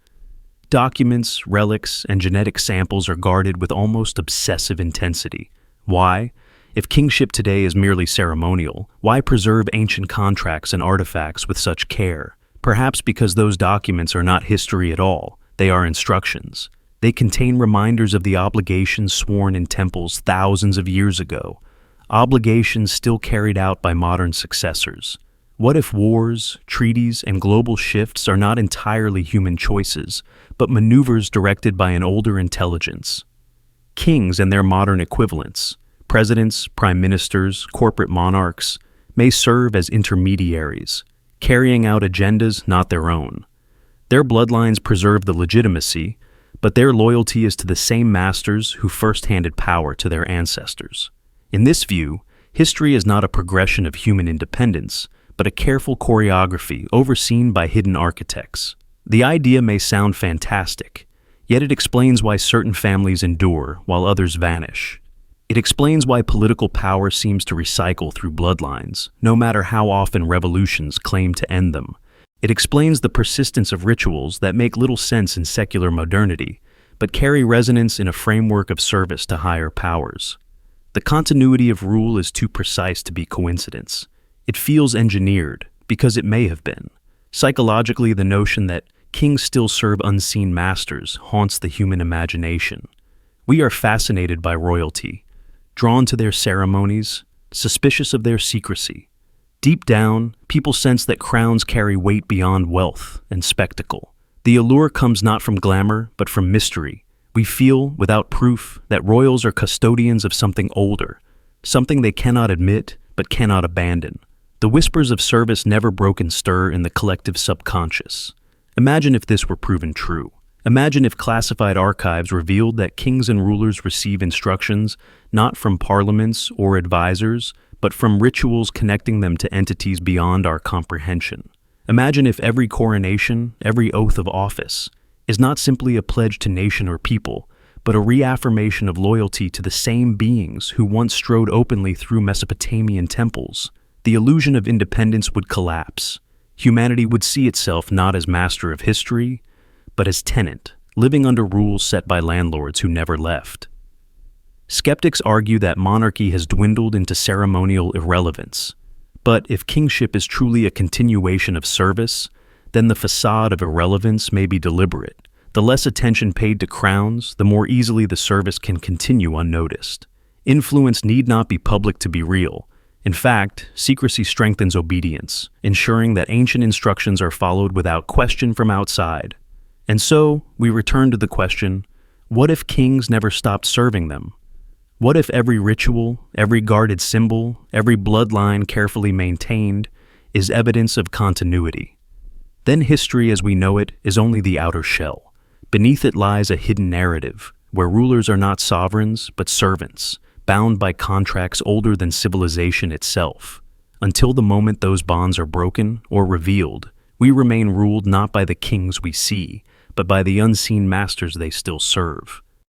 Documents, relics, and genetic samples are guarded with almost obsessive intensity. Why? If kingship today is merely ceremonial, why preserve ancient contracts and artifacts with such care? Perhaps because those documents are not history at all, they are instructions. They contain reminders of the obligations sworn in temples thousands of years ago, obligations still carried out by modern successors. What if wars, treaties, and global shifts are not entirely human choices, but maneuvers directed by an older intelligence? Kings and their modern equivalents, presidents, prime ministers, corporate monarchs, may serve as intermediaries, carrying out agendas not their own. Their bloodlines preserve the legitimacy, but their loyalty is to the same masters who first handed power to their ancestors. In this view, history is not a progression of human independence, but a careful choreography overseen by hidden architects. The idea may sound fantastic, yet it explains why certain families endure while others vanish. It explains why political power seems to recycle through bloodlines, no matter how often revolutions claim to end them. It explains the persistence of rituals that make little sense in secular modernity, but carry resonance in a framework of service to higher powers. The continuity of rule is too precise to be coincidence. It feels engineered, because it may have been. Psychologically, the notion that kings still serve unseen masters haunts the human imagination. We are fascinated by royalty, drawn to their ceremonies, suspicious of their secrecy. Deep down, people sense that crowns carry weight beyond wealth and spectacle. The allure comes not from glamour, but from mystery. We feel, without proof, that royals are custodians of something older, something they cannot admit, but cannot abandon. The whispers of service never broken stir in the collective subconscious. Imagine if this were proven true. Imagine if classified archives revealed that kings and rulers receive instructions not from parliaments or advisors, but from rituals connecting them to entities beyond our comprehension. Imagine if every coronation, every oath of office, is not simply a pledge to nation or people, but a reaffirmation of loyalty to the same beings who once strode openly through Mesopotamian temples. The illusion of independence would collapse. Humanity would see itself not as master of history, but as tenant, living under rules set by landlords who never left. Skeptics argue that monarchy has dwindled into ceremonial irrelevance. But if kingship is truly a continuation of service, then the facade of irrelevance may be deliberate. The less attention paid to crowns, the more easily the service can continue unnoticed. Influence need not be public to be real. In fact, secrecy strengthens obedience, ensuring that ancient instructions are followed without question from outside. And so, we return to the question, what if kings never stopped serving them? What if every ritual, every guarded symbol, every bloodline carefully maintained is evidence of continuity? Then history as we know it is only the outer shell. Beneath it lies a hidden narrative, where rulers are not sovereigns, but servants, bound by contracts older than civilization itself. Until the moment those bonds are broken or revealed, we remain ruled not by the kings we see, but by the unseen masters they still serve.